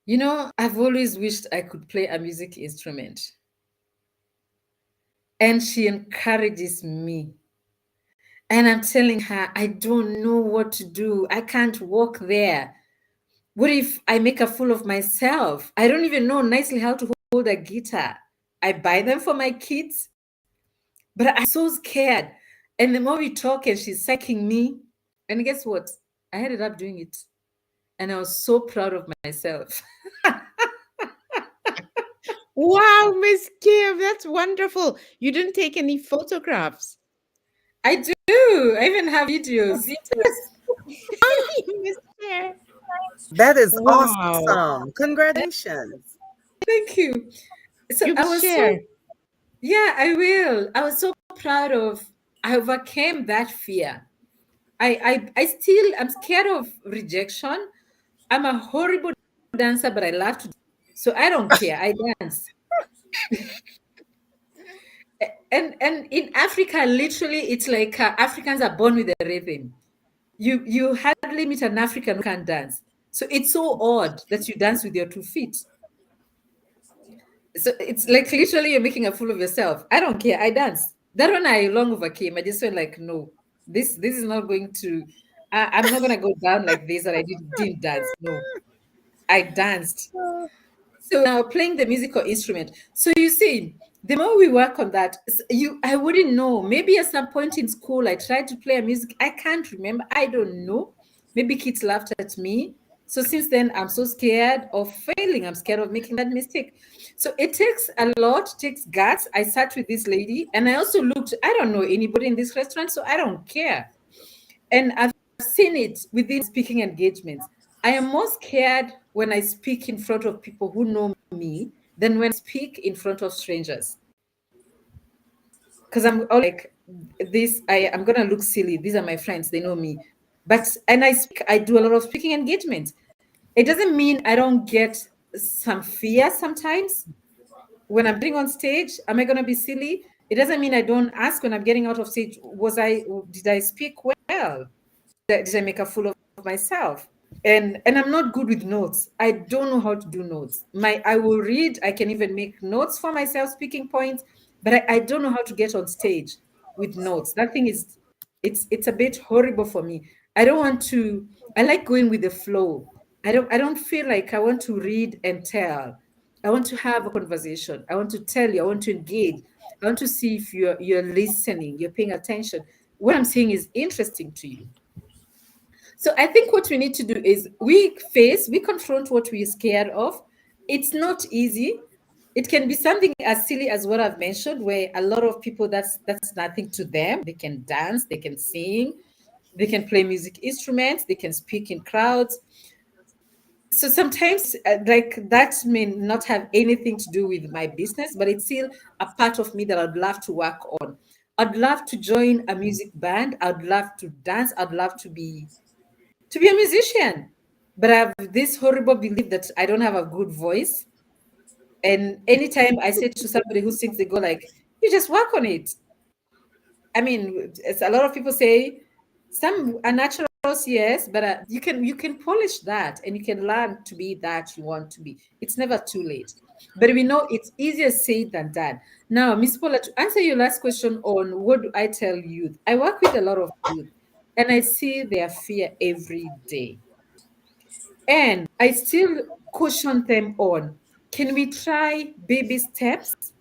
you know, I've always wished I could play a music instrument. And she encourages me. And I'm telling her, I don't know what to do. I can't walk there. What if I make a fool of myself? I don't even know nicely how to hold a guitar. I buy them for my kids, but I'm so scared. And the more we talk and she's psyching me, and guess what? I ended up doing it. And I was so proud of myself. Wow, Miss Kim, that's wonderful. You didn't take any photographs. I do. I even have videos. Miss Kim. That is Wow. awesome. Congratulations. Thank you. So You I will was share. yeah, I will. I was so proud of, I overcame that fear. I'm scared of rejection. I'm a horrible dancer, but I love to dance. So I don't care. I dance. And in Africa, literally, it's like Africans are born with a rhythm. You hardly meet an African who can't dance. So it's so odd that you dance with your 2 feet. So it's like literally you're making a fool of yourself. I don't care. I dance. That one I long overcame. I just went like, no, this is not going to. I'm not gonna go down like this. And I didn't dance. No, I danced. So now playing the musical instrument. So you see, the more we work on that, I wouldn't know. Maybe at some point in school, I tried to play a music. I can't remember. I don't know. Maybe kids laughed at me. So since then, I'm so scared of failing. I'm scared of making that mistake. So it takes a lot, takes guts. I sat with this lady and I also looked, I don't know anybody in this restaurant, so I don't care. And I've seen it within speaking engagements. I am more scared when I speak in front of people who know me than when I speak in front of strangers. Because I'm all like, I'm going to look silly. These are my friends, they know me. And I do a lot of speaking engagements. It doesn't mean I don't get some fear sometimes when I'm getting on stage. Am I going to be silly? It doesn't mean I don't ask when I'm getting out of stage, did I speak well? Did I make a fool of myself? And I'm not good with notes. I don't know how to do notes. I will read, I can even make notes for myself, speaking points, but I don't know how to get on stage with notes. That thing is, it's a bit horrible for me. I don't want to, I like going with the flow. I don't feel like I want to read and tell. I want to have a conversation. I want to tell you, I want to engage. I want to see if you're listening, you're paying attention. What I'm saying is interesting to you. So I think what we need to do is we confront what we're scared of. It's not easy. It can be something as silly as what I've mentioned, where a lot of people that's nothing to them. They can dance, they can sing, they can play music instruments, they can speak in crowds. So sometimes like that may not have anything to do with my business, but it's still a part of me that I'd love to work on. I'd love to join a music band. I'd love to dance. I'd love to be a musician. But I have this horrible belief that I don't have a good voice. And anytime I say to somebody who thinks they go like, you just work on it. I mean, as a lot of people say, some are naturals, yes, but you can polish that and you can learn to be that you want to be. It's never too late. But we know it's easier said than done. Now, Miss Paula, to answer your last question on what do I tell youth, I work with a lot of youth and I see their fear every day. And I still caution them on, can we try baby steps?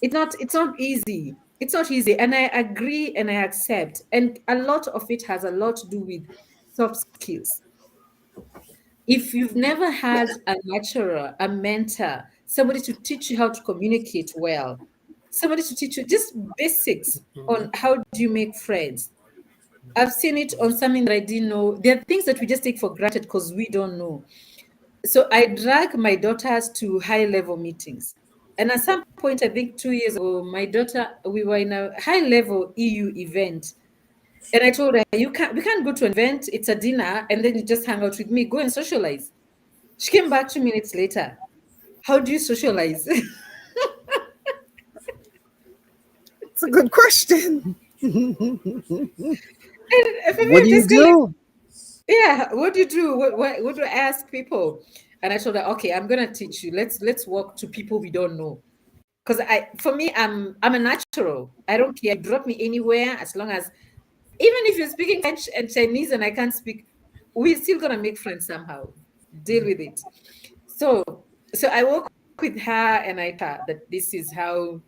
It's not easy. It's not easy. And I agree and I accept. And a lot of it has a lot to do with soft skills. If you've never had a lecturer, a mentor, somebody to teach you how to communicate well, somebody to teach you just basics on how do you make friends. I've seen it on something that I didn't know. There are things that we just take for granted because we don't know. So I drag my daughters to high level meetings. And at some point, I think 2 years ago, my daughter, we were in a high level EU event. And I told her, we can't go to an event, it's a dinner, and then you just hang out with me, go and socialize. She came back 2 minutes later. How do you socialize? It's a good question. And for me, What I'm do you just going like, do? yeah, what do you do? What do I ask people? And I told her, okay, I'm gonna teach you. Let's walk to people we don't know. Because for me, I'm a natural. I don't care. Drop me anywhere as long as, even if you're speaking French and Chinese and I can't speak, we're still gonna make friends somehow. Deal with it. So so I walk with her and I thought that this is how,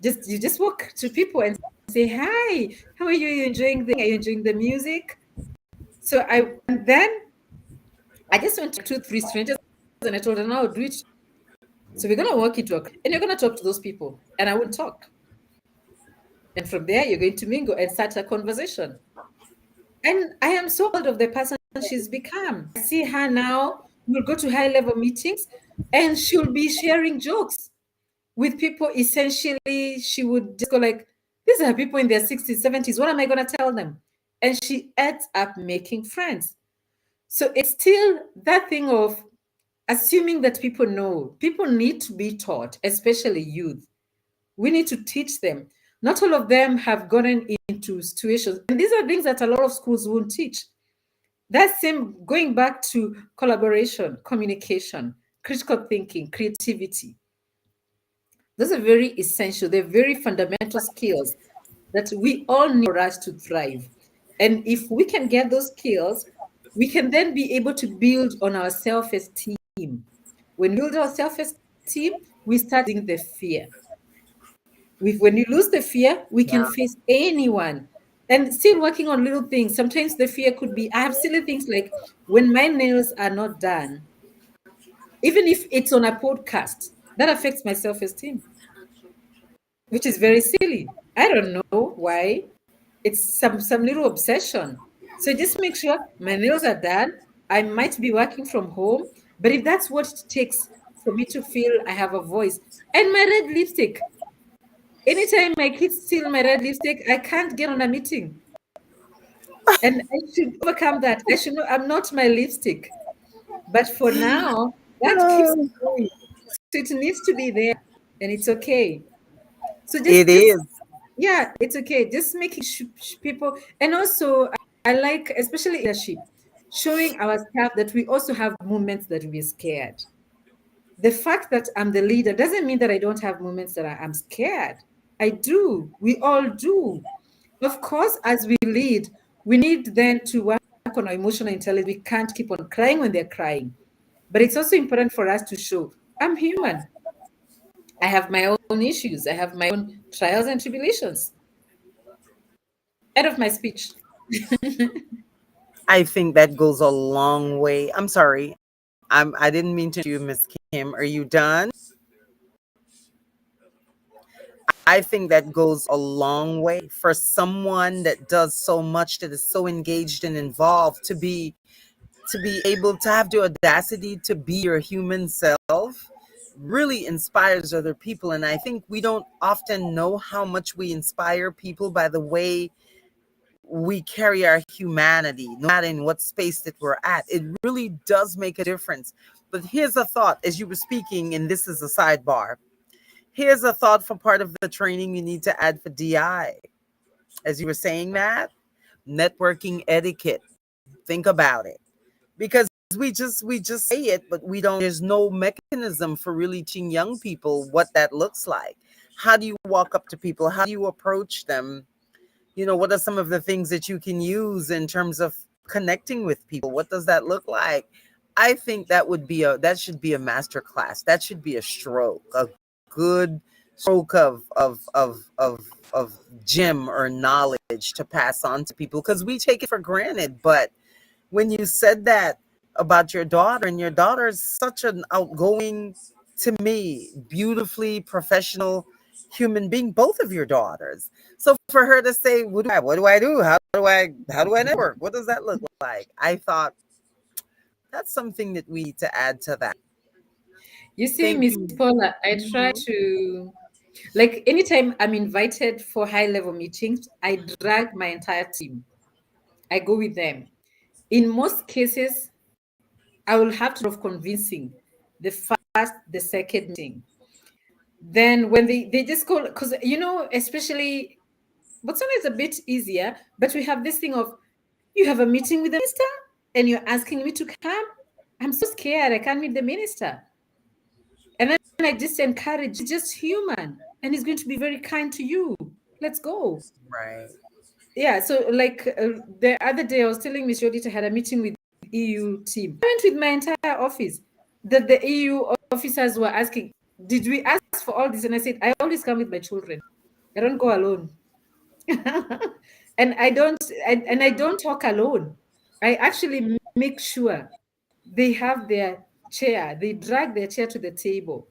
just you just walk to people and say, hi, how are you? Are you enjoying the music? So and then I just went to 2, 3 strangers and I told her, now do it. So we're gonna walk into and you're gonna talk to those people and I won't talk. And from there, you're going to mingle and start a conversation. And I am so proud of the person she's become. I see her now, we'll go to high level meetings and she'll be sharing jokes with people. Essentially, she would just go like, these are people in their 60s, 70s. What am I going to tell them? And she ends up making friends. So it's still that thing of assuming that people know. People need to be taught, especially youth. We need to teach them. Not all of them have gotten into situations. And these are things that a lot of schools won't teach. That same, going back to collaboration, communication, critical thinking, creativity. Those are very essential. They're very fundamental skills that we all need for us to thrive. And if we can get those skills, we can then be able to build on our self esteem. When we build our self esteem, we start losing the fear. When you lose the fear, we can Yeah. face anyone. And still working on little things. Sometimes the fear could be, I have silly things like when my nails are not done, even if it's on a podcast, that affects my self esteem, which is very silly. I don't know why. It's some little obsession. So just make sure my nails are done. I might be working from home, but if that's what it takes for me to feel I have a voice, and my red lipstick. Anytime my kids steal my red lipstick, I can't get on a meeting. And I should overcome that. I should know I'm not my lipstick. But for now, that keeps Uh, me going. So it needs to be there, and it's okay. So it just is. yeah, it's okay. Just making people, and also I like, especially leadership, showing our staff that we also have moments that we're scared. The fact that I'm the leader doesn't mean that I don't have moments that I'm scared. I do. We all do. Of course, as we lead, we need then to work on our emotional intelligence. We can't keep on crying when they're crying. But it's also important for us to show I'm human. I have my own issues. I have my own trials and tribulations. End of my speech. I think that goes a long way. I'm sorry. I didn't mean to you, Miss Kim. Are you done? I think that goes a long way for someone that does so much, that is so engaged and involved, to be able to have the audacity to be your human self really inspires other people. And I think we don't often know how much we inspire people by the way we carry our humanity, no matter in what space that we're at. It really does make a difference. But here's a thought as you were speaking, and this is a sidebar. Here's a thought for part of the training you need to add for DI. As you were saying that, networking etiquette. Think about it. Because we just say it, but we don't, there's no mechanism for really teaching young people what that looks like. How do you walk up to people? How do you approach them? What are some of the things that you can use in terms of connecting with people? What does that look like? I think that should be a master class. That should be a good stroke of gem or knowledge to pass on to people, because we take it for granted. But when you said that about your daughter, and your daughter is such an outgoing, to me, beautifully professional human being, both of your daughters. So for her to say, what do I do? How do I network? What does that look like? I thought that's something that we need to add to that. You see, Thank Miss you. Paula, I try Mhm. to, like, anytime I'm invited for high level meetings, I drag my entire team. I go with them. In most cases, I will have to do of convincing the first, the second meeting. Then when they just call, because especially Botswana is a bit easier, but we have this thing of, you have a meeting with the minister and you're asking me to come. I'm so scared. I can't meet the minister. And then I just encourage, he's just human and he's going to be very kind to you. Let's go. Right. Yeah. So, like the other day, I was telling Miss Jodita I had a meeting with EU team. I went with my entire office. The EU officers were asking, did we ask for all this? And I said, I always come with my children. I don't go alone. And I don't talk alone. I actually make sure they have their chair, they drag their chair to the table.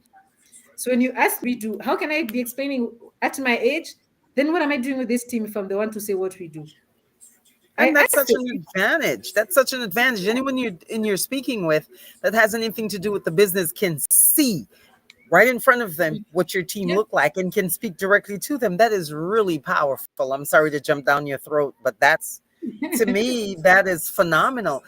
So when you ask me, do how can I be explaining at my age? Then what am I doing with this team if I'm the one to say what we do? I And that's ask such them. an advantage. That's such an advantage. Anyone you're speaking with that has anything to do with the business can see right in front of them what your team Yeah. look like and can speak directly to them. That is really powerful. I'm sorry to jump down your throat, but that's, to me, that is phenomenal.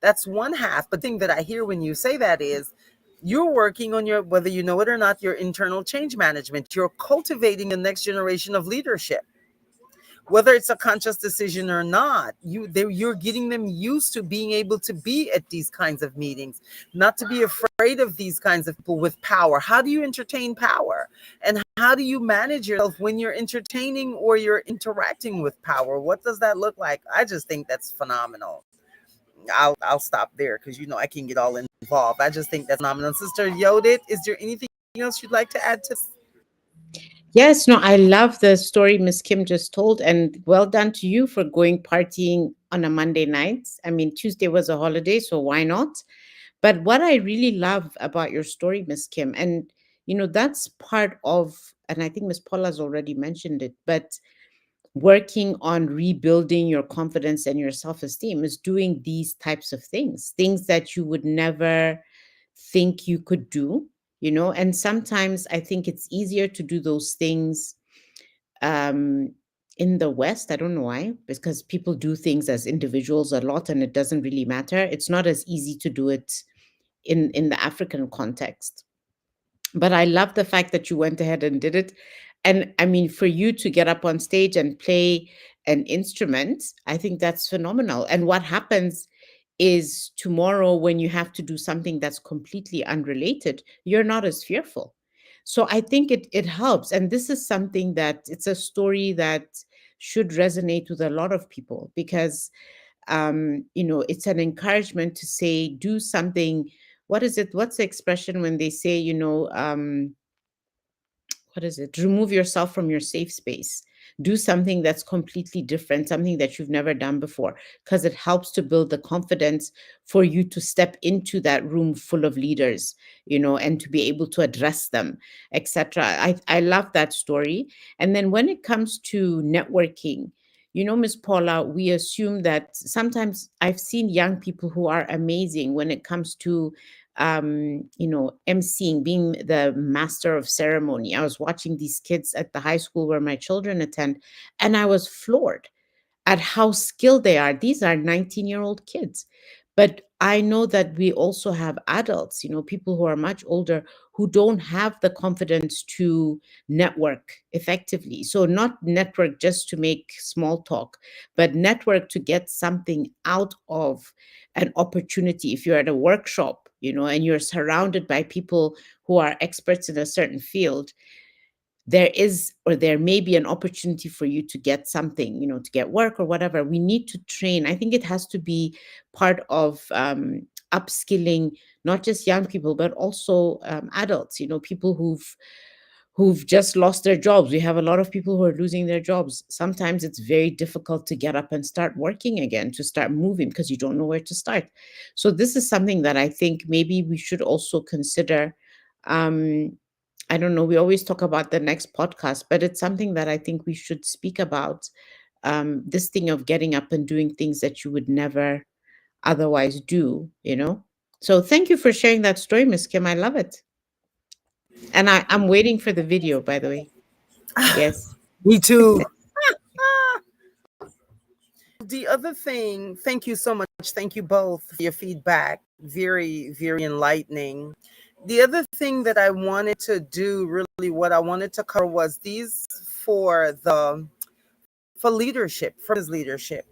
That's one half. But the thing that I hear when you say that is you're working on your, whether you know it or not, your internal change management. You're cultivating the next generation of leadership, whether it's a conscious decision or not. You're getting them used to being able to be at these kinds of meetings, not to be afraid of these kinds of people with power. How do you entertain power, and how do you manage yourself when you're entertaining or you're interacting with power? What does that look like? I just think that's phenomenal. I'll stop there because I can get all involved. I just think that's phenomenal. Sister Yodit, is there anything else you'd like to add to? Yes, no, I love the story Miss Kim just told, and well done to you for going partying on a Monday night. I mean, Tuesday was a holiday, so why not? But what I really love about your story, Miss Kim, and that's part of, and I think Miss Paula's already mentioned it, but working on rebuilding your confidence and your self-esteem is doing these types of things that you would never think you could do, and sometimes I think it's easier to do those things um in the West. I don't know why, because people do things as individuals a lot and it doesn't really matter. It's not as easy to do it in the African context. But I love the fact that you went ahead and did it. And I mean, for you to get up on stage and play an instrument, I think that's phenomenal. And what happens is tomorrow, when you have to do something that's completely unrelated, you're not as fearful. So I think it helps. And this is something that it's a story that should resonate with a lot of people, because it's an encouragement to say, do something. What is it? What's the expression when they say, what is it? Remove yourself from your safe space. Do something that's completely different, something that you've never done before, because it helps to build the confidence for you to step into that room full of leaders, and to be able to address them, etc. I love that story. And then when it comes to networking, Miss Paula, we assume that sometimes I've seen young people who are amazing when it comes to emceeing, being the master of ceremony. I was watching these kids at the high school where my children attend, and I was floored at how skilled they are. These are 19-year-old kids. But I know that we also have adults, people who are much older who don't have the confidence to network effectively. So, not network just to make small talk, but network to get something out of an opportunity. If you're at a workshop, and you're surrounded by people who are experts in a certain field, there is or there may be an opportunity for you to get something, to get work or whatever. We need to train. I think it has to be part of upskilling not just young people but also adults, people who've just lost their jobs. We have a lot of people who are losing their jobs. Sometimes it's very difficult to get up and start working again, to start moving, because you don't know where to start. So this is something that I think maybe we should also consider. um, I don't know, we always talk about the next podcast, but it's something that I think we should speak about. This thing of getting up and doing things that you would never otherwise do. So thank you for sharing that story, Miss Kim. I love it. And I'm waiting for the video, by the way. Yes. Me too. The other thing, thank you so much. Thank you both for your feedback. Very, very enlightening. The other thing that I wanted to do, really what I wanted to cover was these for leadership, for business leadership,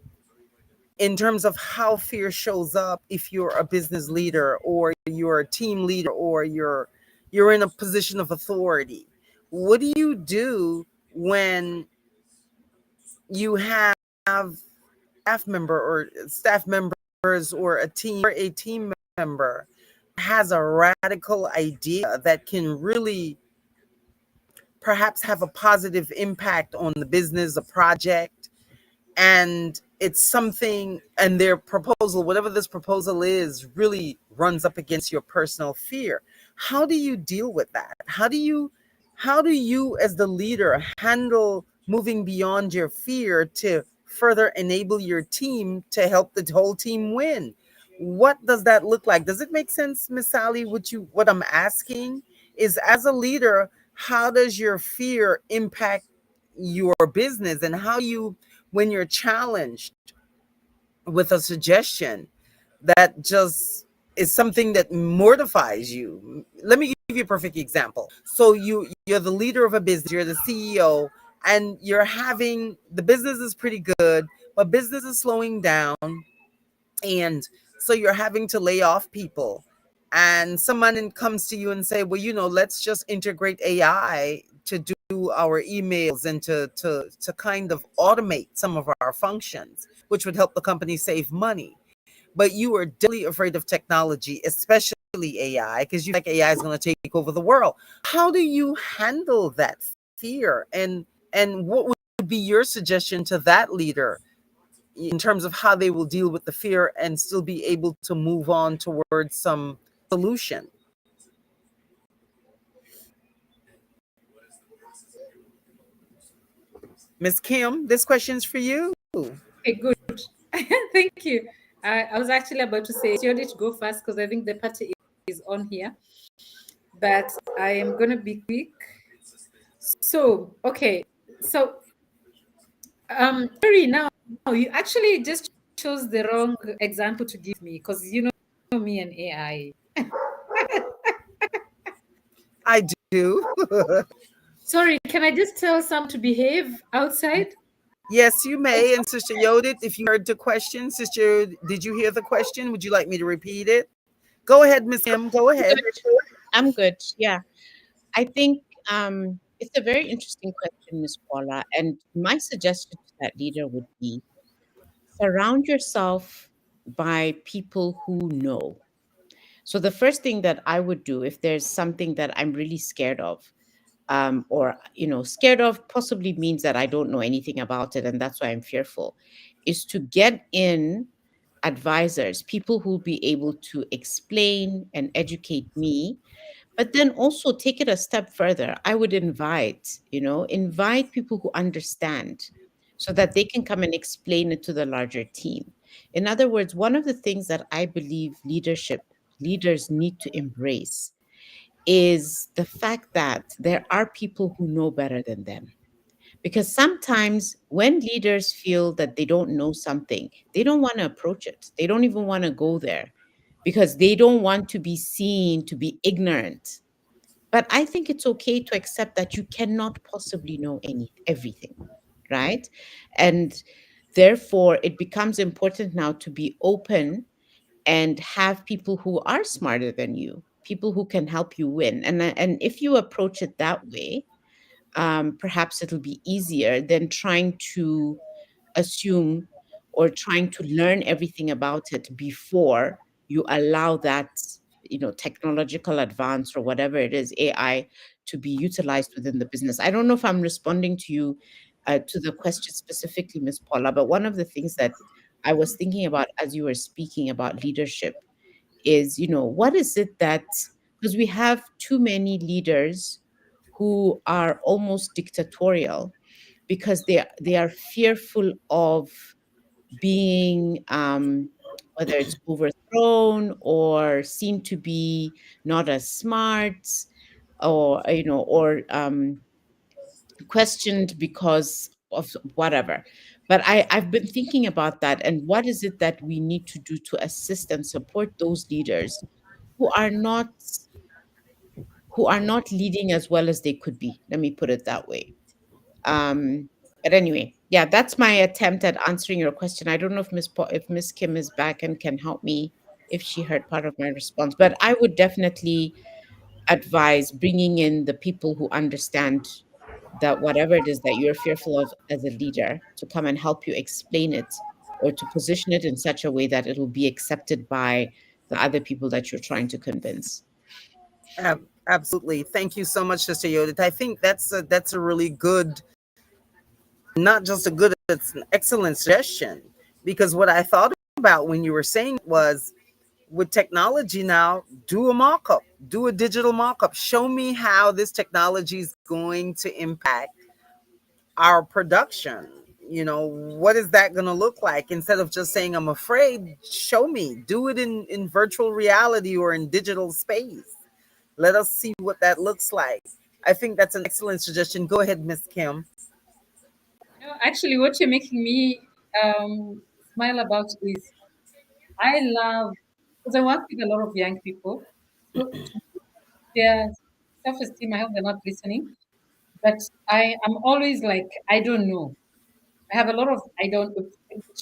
in terms of how fear shows up if you're a business leader or you're a team leader or you're in a position of authority. What do you do when you have staff members or a team member has a radical idea that can really perhaps have a positive impact on the business, a project, and it's something, and their proposal, whatever this proposal is, really runs up against your personal fear? How do you deal with that? How do you as the leader handle moving beyond your fear to further enable your team to help the whole team win? What does that look like? Does it make sense, Miss Sally? What I'm asking is, as a leader, how does your fear impact your business, and how you, when you're challenged with a suggestion that just is something that mortifies you? Let me give you a perfect example. So you're the leader of a business, you're the CEO, and you're having, the business is pretty good, but business is slowing down, and so you're having to lay off people, and someone comes to you and say, well, let's just integrate AI to do our emails and to kind of automate some of our functions, which would help the company save money. But you are deadly afraid of technology, especially AI, because you think AI is going to take over the world. How do you handle that fear, and what would be your suggestion to that leader in terms of how they will deal with the fear and still be able to move on towards some solution? Miss Kim, this question's for you. Okay, good. Thank you. I was actually about to say, you need to go first because I think the party is on here, but I am going to be quick. So, okay. So, sorry, now you actually just chose the wrong example to give me because you know me and AI. I do. Sorry, can I just tell some to behave outside? Yes, you may. And Sister Yodit, if you heard the question, Sister, did you hear the question? Would you like me to repeat it? Go ahead, Miss Kim. Go ahead. Good. I'm good. Yeah. I think it's a very interesting question, Miss Paula. And my suggestion to that leader would be surround yourself by people who know. So the first thing that I would do if there's something that I'm really scared of, or scared of possibly means that I don't know anything about it, and that's why I'm fearful, is to get in advisors, people who'll be able to explain and educate me, but then also take it a step further. I would invite people who understand so that they can come and explain it to the larger team. In other words, one of the things that I believe leaders need to embrace is the fact that there are people who know better than them. Because sometimes when leaders feel that they don't know something, they don't want to approach it. They don't even want to go there. because they don't want to be seen to be ignorant. But I think it's okay to accept that you cannot possibly know everything, right? And therefore, it becomes important now to be open and have people who are smarter than you, people who can help you win. And if you approach it that way, perhaps it'll be easier than trying to assume or trying to learn everything about it before you allow that, technological advance or whatever it is, AI, to be utilized within the business. I don't know if I'm responding to you, to the question specifically, Miss Paula, but one of the things that I was thinking about as you were speaking about leadership is, what is it that, because we have too many leaders who are almost dictatorial because they are fearful of being, whether it's overthrown or seen to be not as smart, or questioned because of whatever. But I've been thinking about that, and what is it that we need to do to assist and support those leaders who are not leading as well as they could be. Let me put it that way. But anyway, yeah, that's my attempt at answering your question. I don't know if Miss Kim is back and can help me if she heard part of my response, but I would definitely advise bringing in the people who understand that whatever it is that you're fearful of as a leader to come and help you explain it or to position it in such a way that it'll be accepted by the other people that you're trying to convince. Absolutely. Thank you so much, Sister Yodit. I think that's a really good, not just a good, it's an excellent suggestion. Because what I thought about when you were saying was, with technology now, do a mock-up, do a digital mock-up. Show me how this technology is going to impact our production. What is that going to look like? Instead of just saying, I'm afraid, show me. Do it in virtual reality or in digital space. Let us see what that looks like. I think that's an excellent suggestion. Go ahead, Miss Kim. No, actually, what you're making me smile about is I love, because I work with a lot of young people. So their self-esteem, I hope they're not listening, but I am always like, I don't know. I have a lot of, I don't,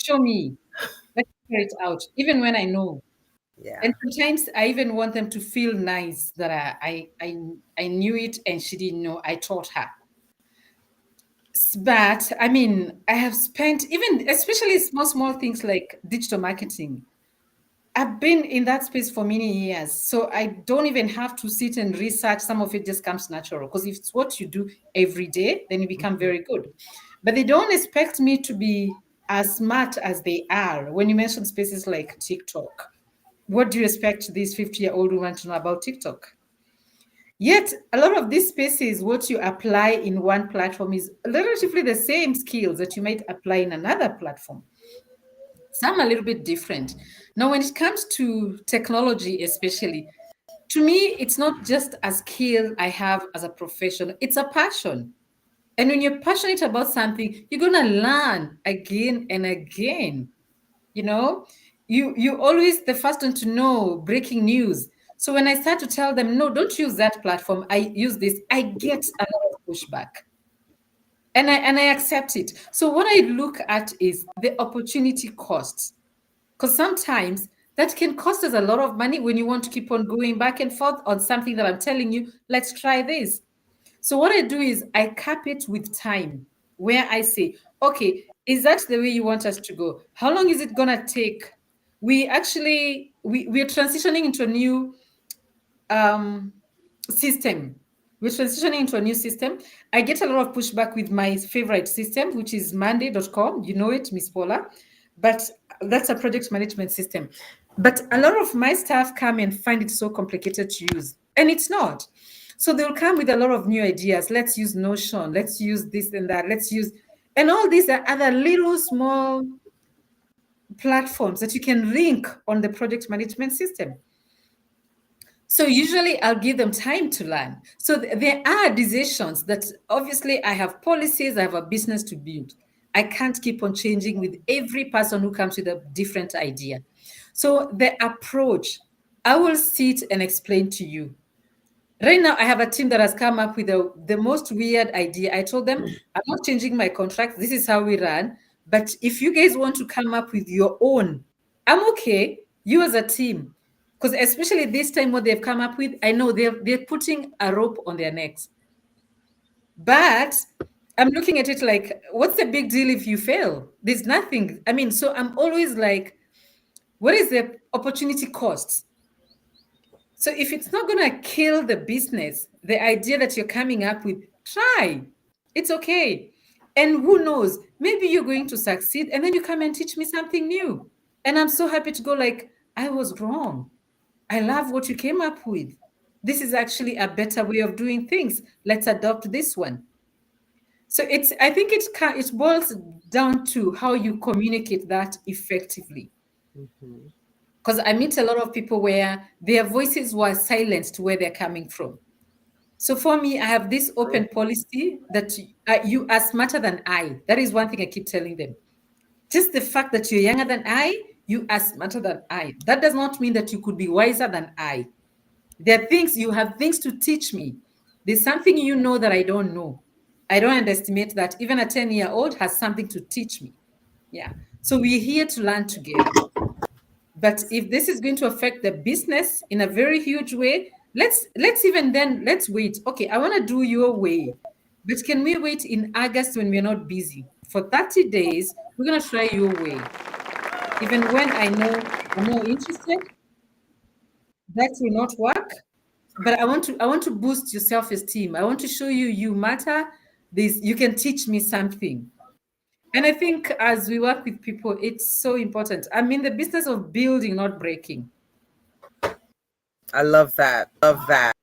show me, let's figure it out, even when I know. Yeah. And sometimes I even want them to feel nice that I knew it and she didn't know. I taught her. But I mean, I have spent even, especially small things like digital marketing. I've been in that space for many years, so I don't even have to sit and research. Some of it just comes natural because if it's what you do every day, then you become Mhm. very good. But they don't expect me to be as smart as they are. When you mention spaces like TikTok, what do you expect this 50-year-old woman to know about TikTok? Yet, a lot of these spaces, what you apply in one platform is relatively the same skills that you might apply in another platform. Some a little bit different. Now, when it comes to technology, especially, to me, it's not just a skill I have as a profession, it's a passion. And when you're passionate about something, you're going to learn again and again. You know, you always the first one to know breaking news. So when I start to tell them, no, don't use that platform, I use this, I get a lot of pushback. And I accept it. So what I look at is the opportunity costs. Because sometimes that can cost us a lot of money when you want to keep on going back and forth on something that I'm telling you, let's try this. So what I do is I cap it with time where I say, okay, is that the way you want us to go? How long is it gonna take? We're transitioning into a new um, system. We're transitioning into a new system. I get a lot of pushback with my favorite system, which is Monday.com. You know it, Miss Paula, but that's a project management system. But a lot of my staff come and find it so complicated to use, and it's not. So they'll come with a lot of new ideas. Let's use Notion. Let's use this and that. And all these are other little small platforms that you can link on the project management system. So usually I'll give them time to learn. So there are decisions that obviously I have policies, I have a business to build. I can't keep on changing with every person who comes with a different idea. So the approach, I will sit and explain to you. Right now, I have a team that has come up with the most weird idea. I told them, I'm not changing my contract. This is how we run. But if you guys want to come up with your own, I'm okay. You as a team. Because especially this time, what they've come up with, I know they're putting a rope on their necks. But I'm looking at it like, what's the big deal if you fail? There's nothing. I mean, so I'm always like, what is the opportunity cost? So if it's not going to kill the business, the idea that you're coming up with, try. It's okay. And who knows, maybe you're going to succeed and then you come and teach me something new. And I'm so happy to go like, I was wrong. I love what you came up with. This is actually a better way of doing things. Let's adopt this one. So I think it boils down to how you communicate that effectively. Mhm. Because I meet a lot of people where their voices were silenced where they're coming from. So for me, I have this open policy that you are smarter than I. That is one thing I keep telling them. Just the fact that you're younger than I, you are smarter than I. That does not mean that you could be wiser than I. There are things, you have things to teach me. There's something you know that I don't know. I don't underestimate that. Even a 10-year-old has something to teach me. Yeah. So we're here to learn together. But if this is going to affect the business in a very huge way, let's wait. Okay, I want to do your way. But can we wait in August when we're not busy? For 30 days, we're gonna try your way. Even when I know I'm more interested, that will not work. But I want to boost your self-esteem. I want to show you you matter. This you can teach me something. And I think as we work with people, it's so important. I'm in the business of building, not breaking. I love that. Love that.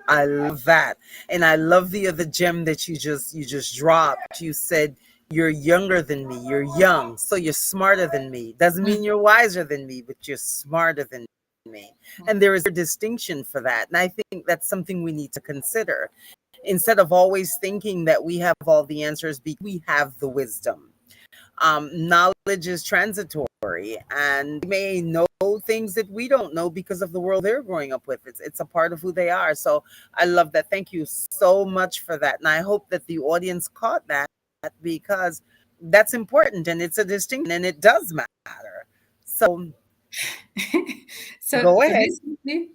I love that. And I love the other gem that you just dropped. You said you're younger than me. You're young, so you're smarter than me. Doesn't Mm, mean you're wiser than me, but you're smarter than me. mm. And there is a distinction for that. And I think that's something we need to consider. Instead of always thinking that we have all the answers, we have the wisdom. Knowledge is transitory, and they may know things that we don't know because of the world they're growing up with. It's a part of who they are. So I love that. Thank you so much for that. And I hope that the audience caught that, because that's important and it's a distinction and it does matter. So So go ahead.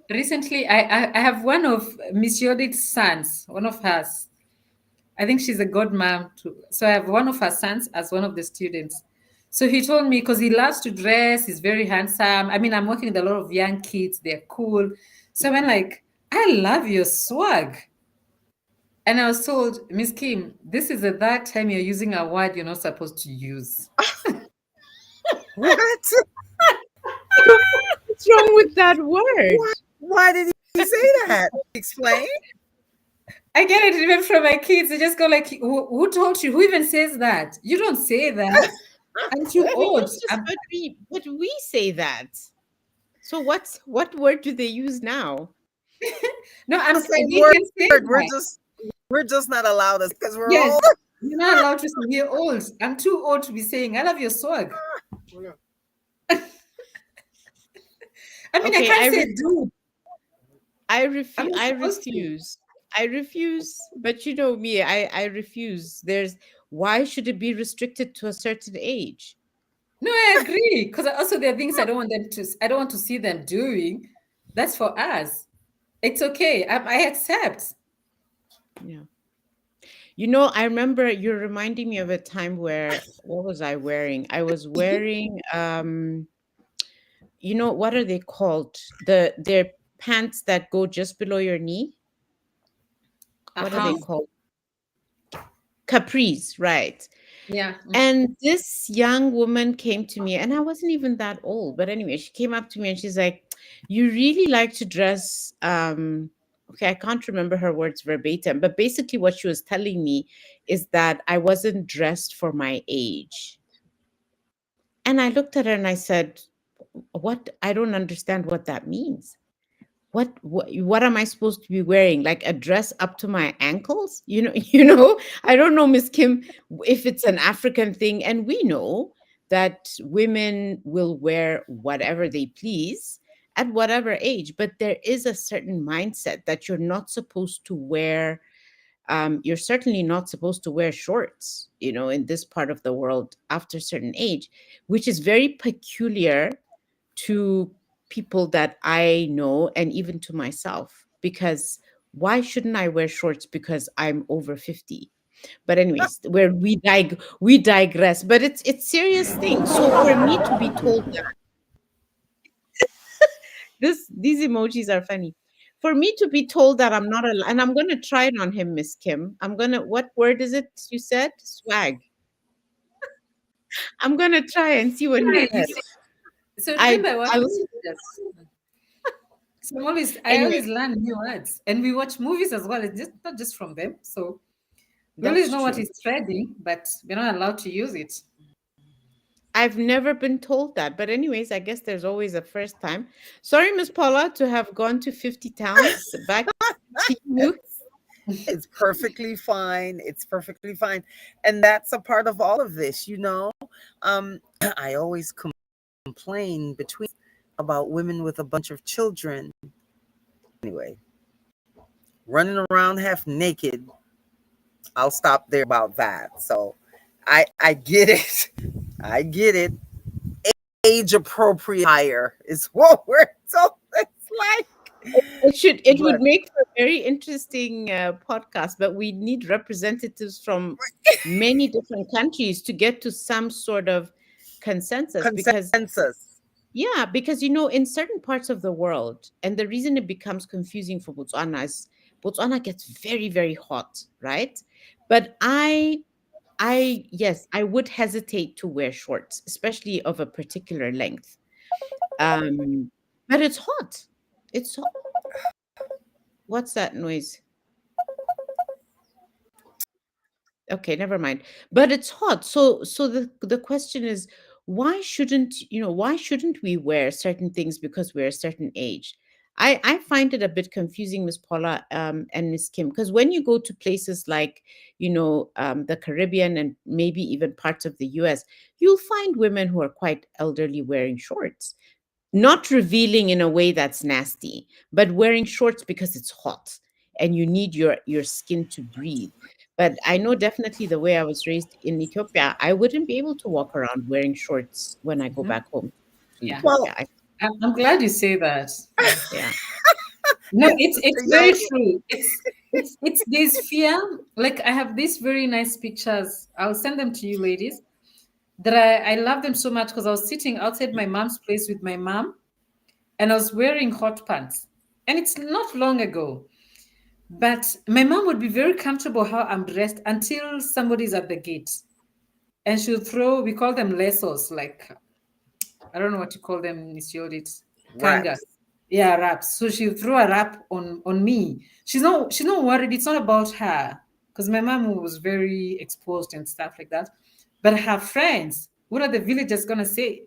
recently, I have one of Miss Yodit's sons, one of hers. I think she's a godmom too. So I have one of her sons as one of the students. So he told me because he loves to dress, he's very handsome. I mean, I'm working with a lot of young kids, they're cool. So I went like, I love your swag. And I was told, Miss Kim, this is the third time you're using a word you're not supposed to use. What? What's wrong with that word? Why did he say that? Explain. I get it even from my kids. They just go like, who told you? Who even says that? You don't say that. I'm too I mean, old. it's just but we say that. So what word do they use now? No, The same we word. can say We're that. just not allowed to, because we're Yes, old. you're not allowed to say we're old. I'm too old to be saying I love your swag. I mean, I Okay, can't say dude. I I'm refuse. not I supposed to. refuse. I refuse. But you know me, I refuse. Why should it be restricted to a certain age? No, I agree. Because also there are things I don't want to see them doing. That's for us. It's okay. I accept. Yeah. You know, I remember you're reminding me of a time where what was I wearing? I was wearing what are they called? They're pants that go just below your knee. What are they Uh-huh. called? Capris, right. Yeah. And this young woman came to me, and I wasn't even that old. But anyway, she came up to me and she's like, "You really like to dress." Okay, I can't remember her words verbatim, but basically, what she was telling me is that I wasn't dressed for my age. And I looked at her and I said, "What? I don't understand what that means. What am I supposed to be wearing? Like a dress up to my ankles? I don't know, Miss Kim, if it's an African thing, and we know that women will wear whatever they please, at whatever age. But there is a certain mindset that you're not supposed to wear, you're certainly not supposed to wear shorts, in this part of the world after a certain age, which is very peculiar to people that I know and even to myself. Because why shouldn't I wear shorts because I'm over 50? But anyways, where we digress. But it's serious thing. So for me to be told that these emojis are funny. For me to be told that I'm not and I'm gonna try it on him, Miss Kim. I'm gonna, what word is it you said? Swag. I'm gonna try and see what he Right, you said. see, so I remember what I we was said. So I anyway. always learn new words, and we watch movies as well. It's just not just from them. So we always That's know what true. is trending, but we're not allowed to use it. I've never been told that. But anyways, I guess there's always a first time. Sorry, Miss Paula, to have gone to 50 towns. Back to you. It's perfectly fine. It's perfectly fine. And that's a part of all of this, I always complain between about women with a bunch of children. Anyway, running around half naked. I'll stop there about that. So I get it. I get it. Age appropriate hire is what we're told it's like. It would But make for a very interesting podcast, but we need representatives from many different countries to get to some sort of consensus. Because consensus. yeah, because in certain parts of the world, and the reason it becomes confusing for Botswana is Botswana gets very, very hot, right? But yes, I would hesitate to wear shorts, especially of a particular length. But it's hot. It's hot. What's that noise? Okay, never mind. But it's hot. So the question is, why shouldn't we wear certain things because we're a certain age? I find it a bit confusing, Miss Paula, and Miss Kim, because when you go to places like, the Caribbean and maybe even parts of the US, you'll find women who are quite elderly wearing shorts, not revealing in a way that's nasty, but wearing shorts because it's hot and you need your skin to breathe. But I know definitely the way I was raised in Ethiopia, I wouldn't be able to walk around wearing shorts when I go Mhm. back home to Yeah, Ethiopia. Well, I'm glad you say that. Yeah. Yeah. No, it's Sister very Yodi. true. It's this fear. Like I have these very nice pictures. I'll send them to you, ladies. That I love them so much because I was sitting outside my mom's place with my mom, and I was wearing hot pants. And it's not long ago. But my mom would be very comfortable how I'm dressed until somebody's at the gate. And she'll throw, we call them lassos, like, I don't know what you call them, Miss Yodit. Kanga. Raps. Yeah, wraps. So she'll throw a wrap on me. She's not worried. It's not about her. Because my mom was very exposed and stuff like that. But her friends, what are the villagers gonna say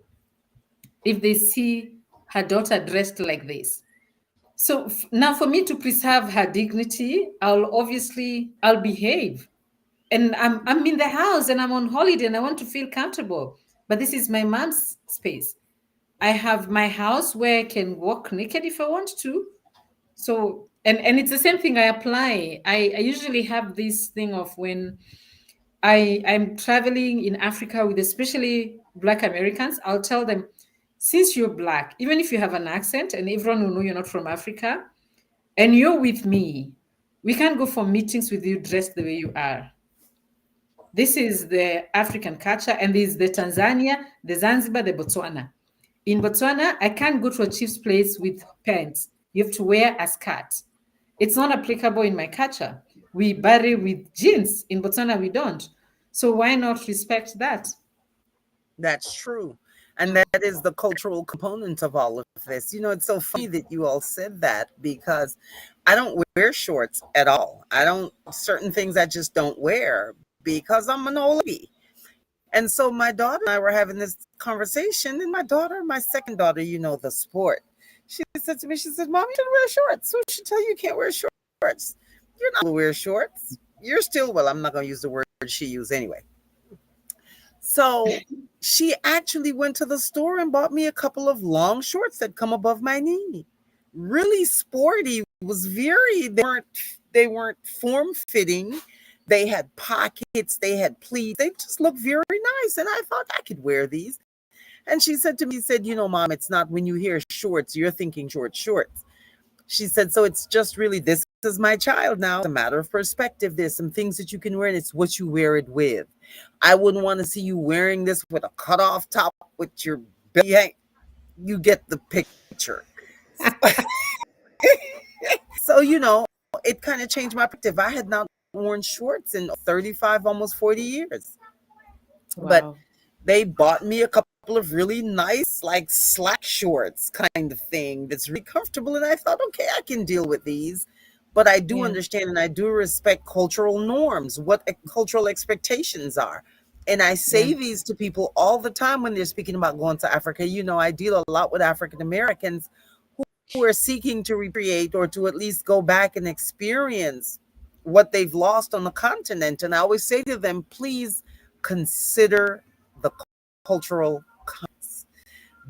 if they see her daughter dressed like this? So now for me to preserve her dignity, I'll behave. And I'm in the house and I'm on holiday and I want to feel comfortable. But this is my mom's space. I have my house where I can walk naked if I want to. So and it's the same thing I apply. I usually have this thing of when I'm traveling in Africa with especially Black Americans, I'll tell them, since you're Black, even if you have an accent and everyone will know you're not from Africa, and you're with me, we can't go for meetings with you dressed the way you are. This is the African culture, and this is the Tanzania, the Zanzibar, the Botswana. In Botswana, I can't go to a chief's place with pants. You have to wear a skirt. It's not applicable in my culture. We bury with jeans. In Botswana, we don't. So why not respect that? That's true. And that is the cultural component of all of this. It's so funny that you all said that because I don't wear shorts at all. I don't, certain things I just don't wear because I'm an old lady. And so my daughter and I were having this conversation, and my second daughter, the sport, she said to me, she said, Mom, you should wear shorts. Who should tell you can't wear shorts? You're not going to wear shorts. You're still, well, I'm not going to use the word she used anyway. So she actually went to the store and bought me a couple of long shorts that come above my knee. Really sporty. Was very they weren't form fitting. They had pockets, they had pleats. They just looked very nice and I thought I could wear these. And she said to me, said, Mom, it's not when you hear shorts, you're thinking shorts. She said, so it's just really, this is my child now. It's a matter of perspective. There's some things that you can wear and it's what you wear it with. I wouldn't want to see you wearing this with a cut off top with your belly. You get the picture. So, it kind of changed my perspective. I had not worn shorts in 35, almost 40 years. But Wow. they bought me a couple of really nice, like slack shorts kind of thing that's really comfortable. And I thought, okay, I can deal with these. But I do Yeah. understand and I do respect cultural norms, what cultural expectations are. And I Yeah. say these to people all the time when they're speaking about going to Africa. I deal a lot with African Americans who are seeking to recreate or to at least go back and experience what they've lost on the continent. And I always say to them, please consider the cultural context.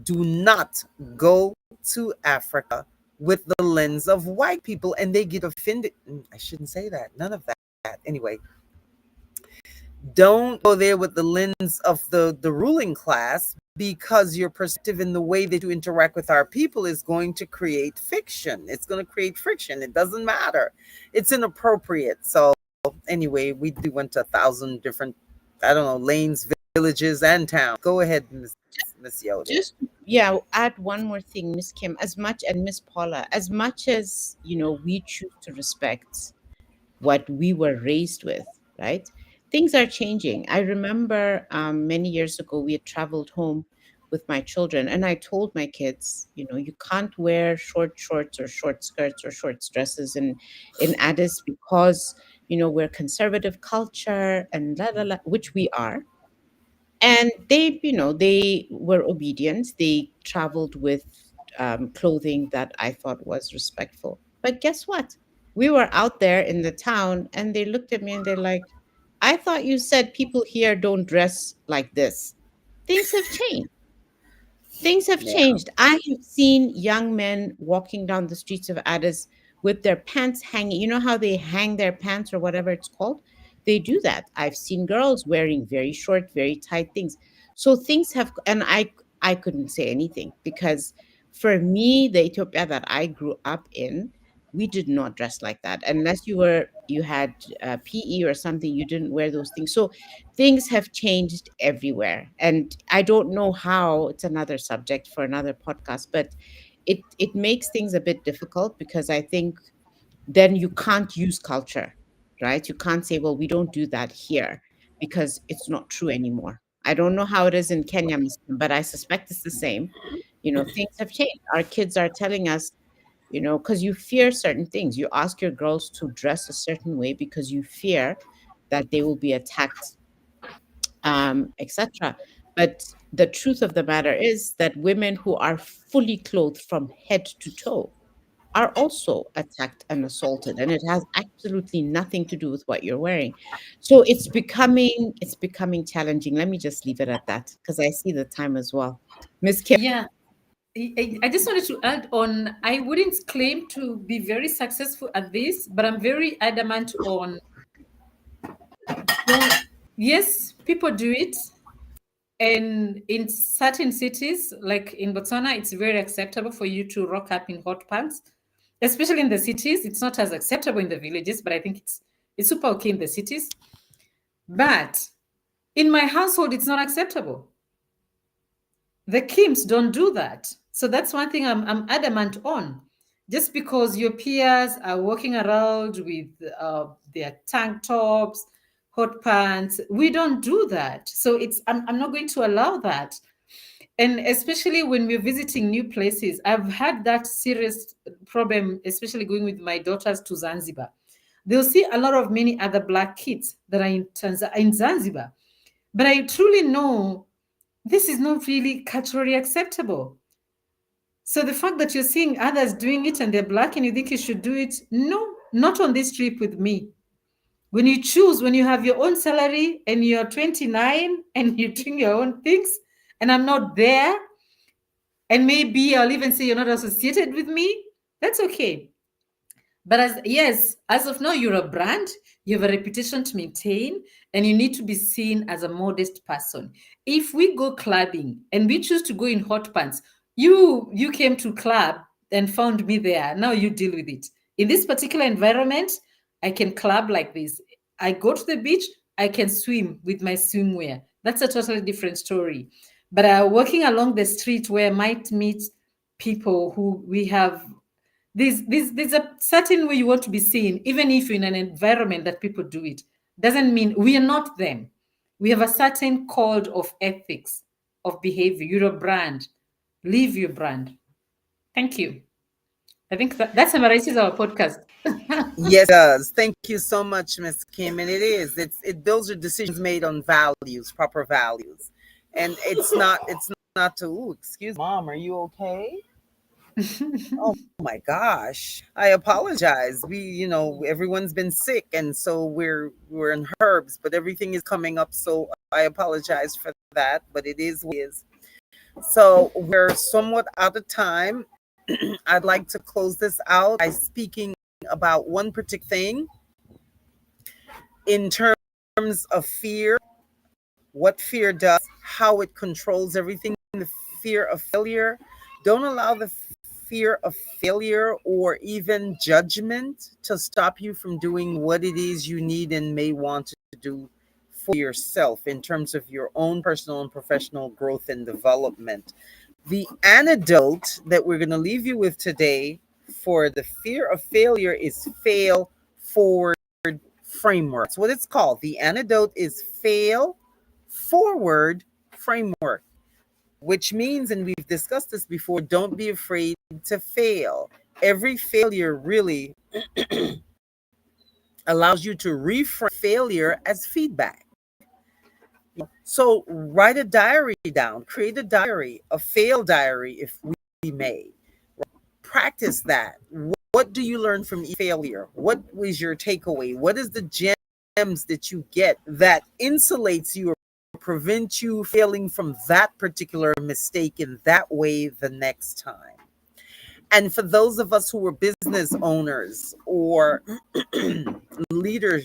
Do not go to Africa with the lens of white people and they get offended. I shouldn't say that. None of that. Anyway, don't go there with the lens of the ruling class, because your perspective in the way that you interact with our people is going to create fiction. It's going to create friction. It doesn't matter. It's inappropriate. So anyway, we went to 1,000 different, I don't know, lanes, villages, and towns. Go ahead, Miss Yodi. Just yeah, add one more thing, Miss Kim, as much and Miss Paula, as much as we choose to respect what we were raised with, right? Things are changing. I remember many years ago, we had traveled home with my children, and I told my kids, you can't wear short shorts or short skirts or short dresses in Addis because, we're conservative culture and la la la, which we are. And they were obedient. They traveled with clothing that I thought was respectful. But guess what? We were out there in the town and they looked at me and they're like, I thought you said people here don't dress like this. Things have changed. Things have Yeah. changed. I have seen young men walking down the streets of Addis with their pants hanging. You know how they hang their pants or whatever it's called? They do that. I've seen girls wearing very short, very tight things. So things have, and I couldn't say anything because for me, the Ethiopia that I grew up in, we did not dress like that unless you had PE or something. You didn't wear those things. So things have changed everywhere, and I don't know how. It's another subject for another podcast, but it makes things a bit difficult because I think then you can't use culture, right? You can't say, well, we don't do that here because it's not true anymore. I don't know how it is in Kenya, Muslim, but I suspect it's the same. Things have changed. Our kids are telling us, because you fear certain things. You ask your girls to dress a certain way because you fear that they will be attacked, etc. But the truth of the matter is that women who are fully clothed from head to toe are also attacked and assaulted, and it has absolutely nothing to do with what you're wearing. So it's becoming challenging. Let me just leave it at that because I see the time as well. Miss Kim. Yeah, I just wanted to add on. I wouldn't claim to be very successful at this, but I'm very adamant on don't. Yes, people do it. And in certain cities, like in Botswana, it's very acceptable for you to rock up in hot pants, especially in the cities. It's not as acceptable in the villages, but I think it's super okay in the cities. But in my household, it's not acceptable. The Kims don't do that. So that's one thing I'm adamant on. Just because your peers are walking around with their tank tops, hot pants, we don't do that. So I'm not going to allow that. And especially when we're visiting new places, I've had that serious problem, especially going with my daughters to Zanzibar. They'll see a lot of many other black kids that are in Zanzibar. But I truly know this is not really culturally acceptable. So the fact that you're seeing others doing it and they're black and you think you should do it, no, not on this trip with me. When you choose, when you have your own salary and you're 29 and you're doing your own things, and I'm not there, and maybe I'll even say you're not associated with me, that's okay. But as yes, as of now, you're a brand, you have a reputation to maintain, and you need to be seen as a modest person. If we go clubbing and we choose to go in hot pants, you came to club and found me there. Now you deal with it. In this particular environment, I can club like this. I go to the beach, I can swim with my swimwear. That's a totally different story. But walking along the street where I might meet people who we have there's a certain way you want to be seen, even if you're in an environment that people do it. Doesn't mean we are not them. We have a certain code of ethics, of behavior. You're a brand. Live your brand. Thank you. I think that summarizes our podcast. Yes, it does. Thank you so much, Miss Kim. And it is. Those are decisions made on values, proper values. And it's not to, ooh, excuse me, Mom, are you okay? Oh my gosh. I apologize. Everyone's been sick, and so we're in herbs, but everything is coming up, so I apologize for that, but it is what it is. So we're somewhat out of time. I'd like to close this out by speaking about one particular thing in terms of fear, what fear does, how it controls everything, the fear of failure. Don't allow the fear of failure or even judgment to stop you from doing what it is you need and may want to do for yourself in terms of your own personal and professional growth and development. The antidote that we're going to leave you with today for the fear of failure is fail forward framework. That's what it's called. The antidote is fail forward framework, which means, and we've discussed this before, don't be afraid to fail. Every failure really allows you to reframe failure as feedback. So write a diary down, create a diary, a fail diary if we may. Practice that. What do you learn from failure? What was your takeaway? What is the gems that you get that insulates you or prevents you failing from that particular mistake in that way the next time? And for those of us who are business owners or leaders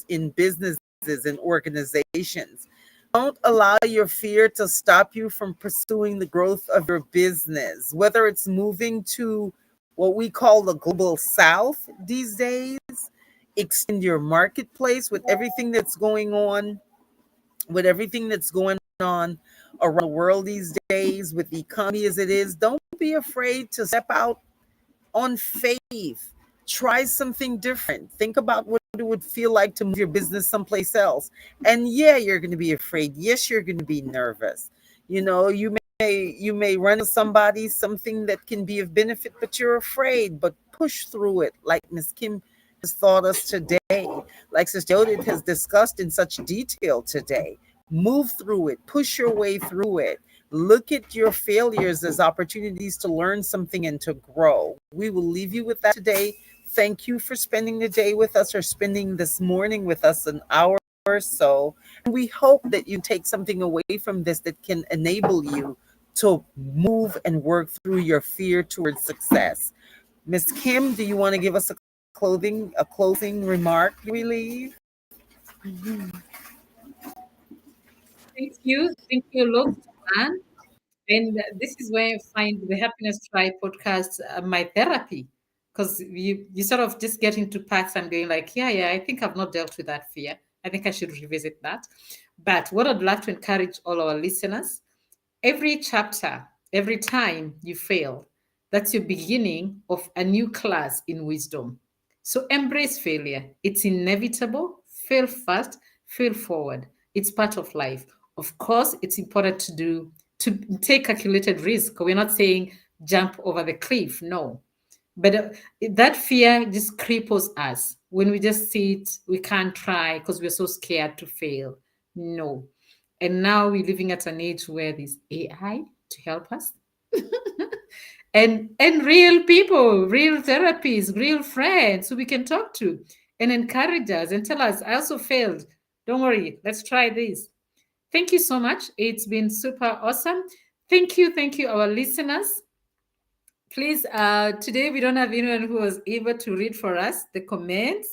in businesses and organizations, don't allow your fear to stop you from pursuing the growth of your business, whether it's moving to what we call the global south these days, extend your marketplace with everything that's going on, around the world these days, with the economy as it is. Don't be afraid to step out on faith. Try something different. Think about what it would feel like to move your business someplace else. And yeah, you're going to be afraid. Yes, you're going to be nervous. You may run into something that can be of benefit, but you're afraid. But push through it, like Miss Kim has taught us today, like Sister Judith has discussed in such detail today. Move through it. Push your way through it. Look at your failures as opportunities to learn something and to grow. We will leave you with that today. Thank you for spending the day with us, or spending this morning with us, an hour or so. And we hope that you take something away from this that can enable you to move and work through your fear towards success. Miss Kim, do you want to give us a closing remark before we leave? Thank you, Lord, man. And this is where I find the Happiness Tribe podcast my therapy, because you sort of just get into parts and going like, yeah, I think I've not dealt with that fear. I think I should revisit that. But what I'd like to encourage all our listeners, every chapter, every time you fail, that's your beginning of a new class in wisdom. So embrace failure. It's inevitable. Fail fast, fail forward. It's part of life. Of course, it's important to take calculated risk. We're not saying jump over the cliff, no. But that fear just cripples us. When we just see it, we can't try because we're so scared to fail. No. And now we're living at an age where there's AI to help us. And real people, real therapies, real friends who we can talk to and encourage us and tell us, I also failed. Don't worry, let's try this. Thank you so much. It's been super awesome. Thank you, our listeners. Please, today we don't have anyone who was able to read for us the comments.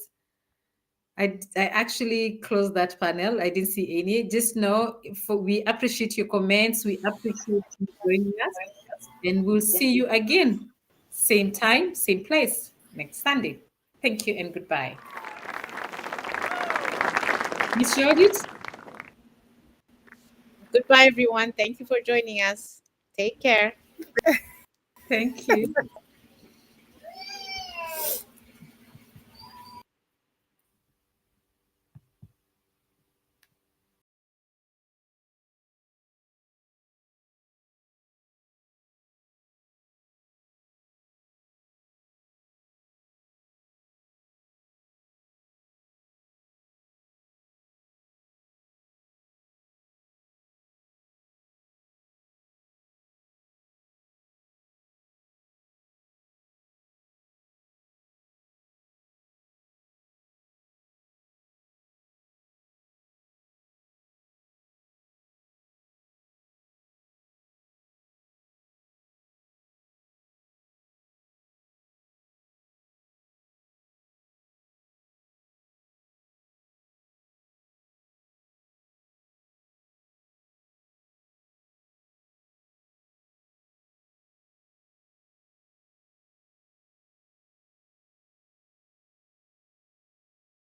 I actually closed that panel. I didn't see any. Just know we appreciate your comments. We appreciate you joining us. And we'll see you again. Same time, same place next Sunday. Thank you and goodbye. Miss Judith, Goodbye, everyone. Thank you for joining us. Take care. thank you.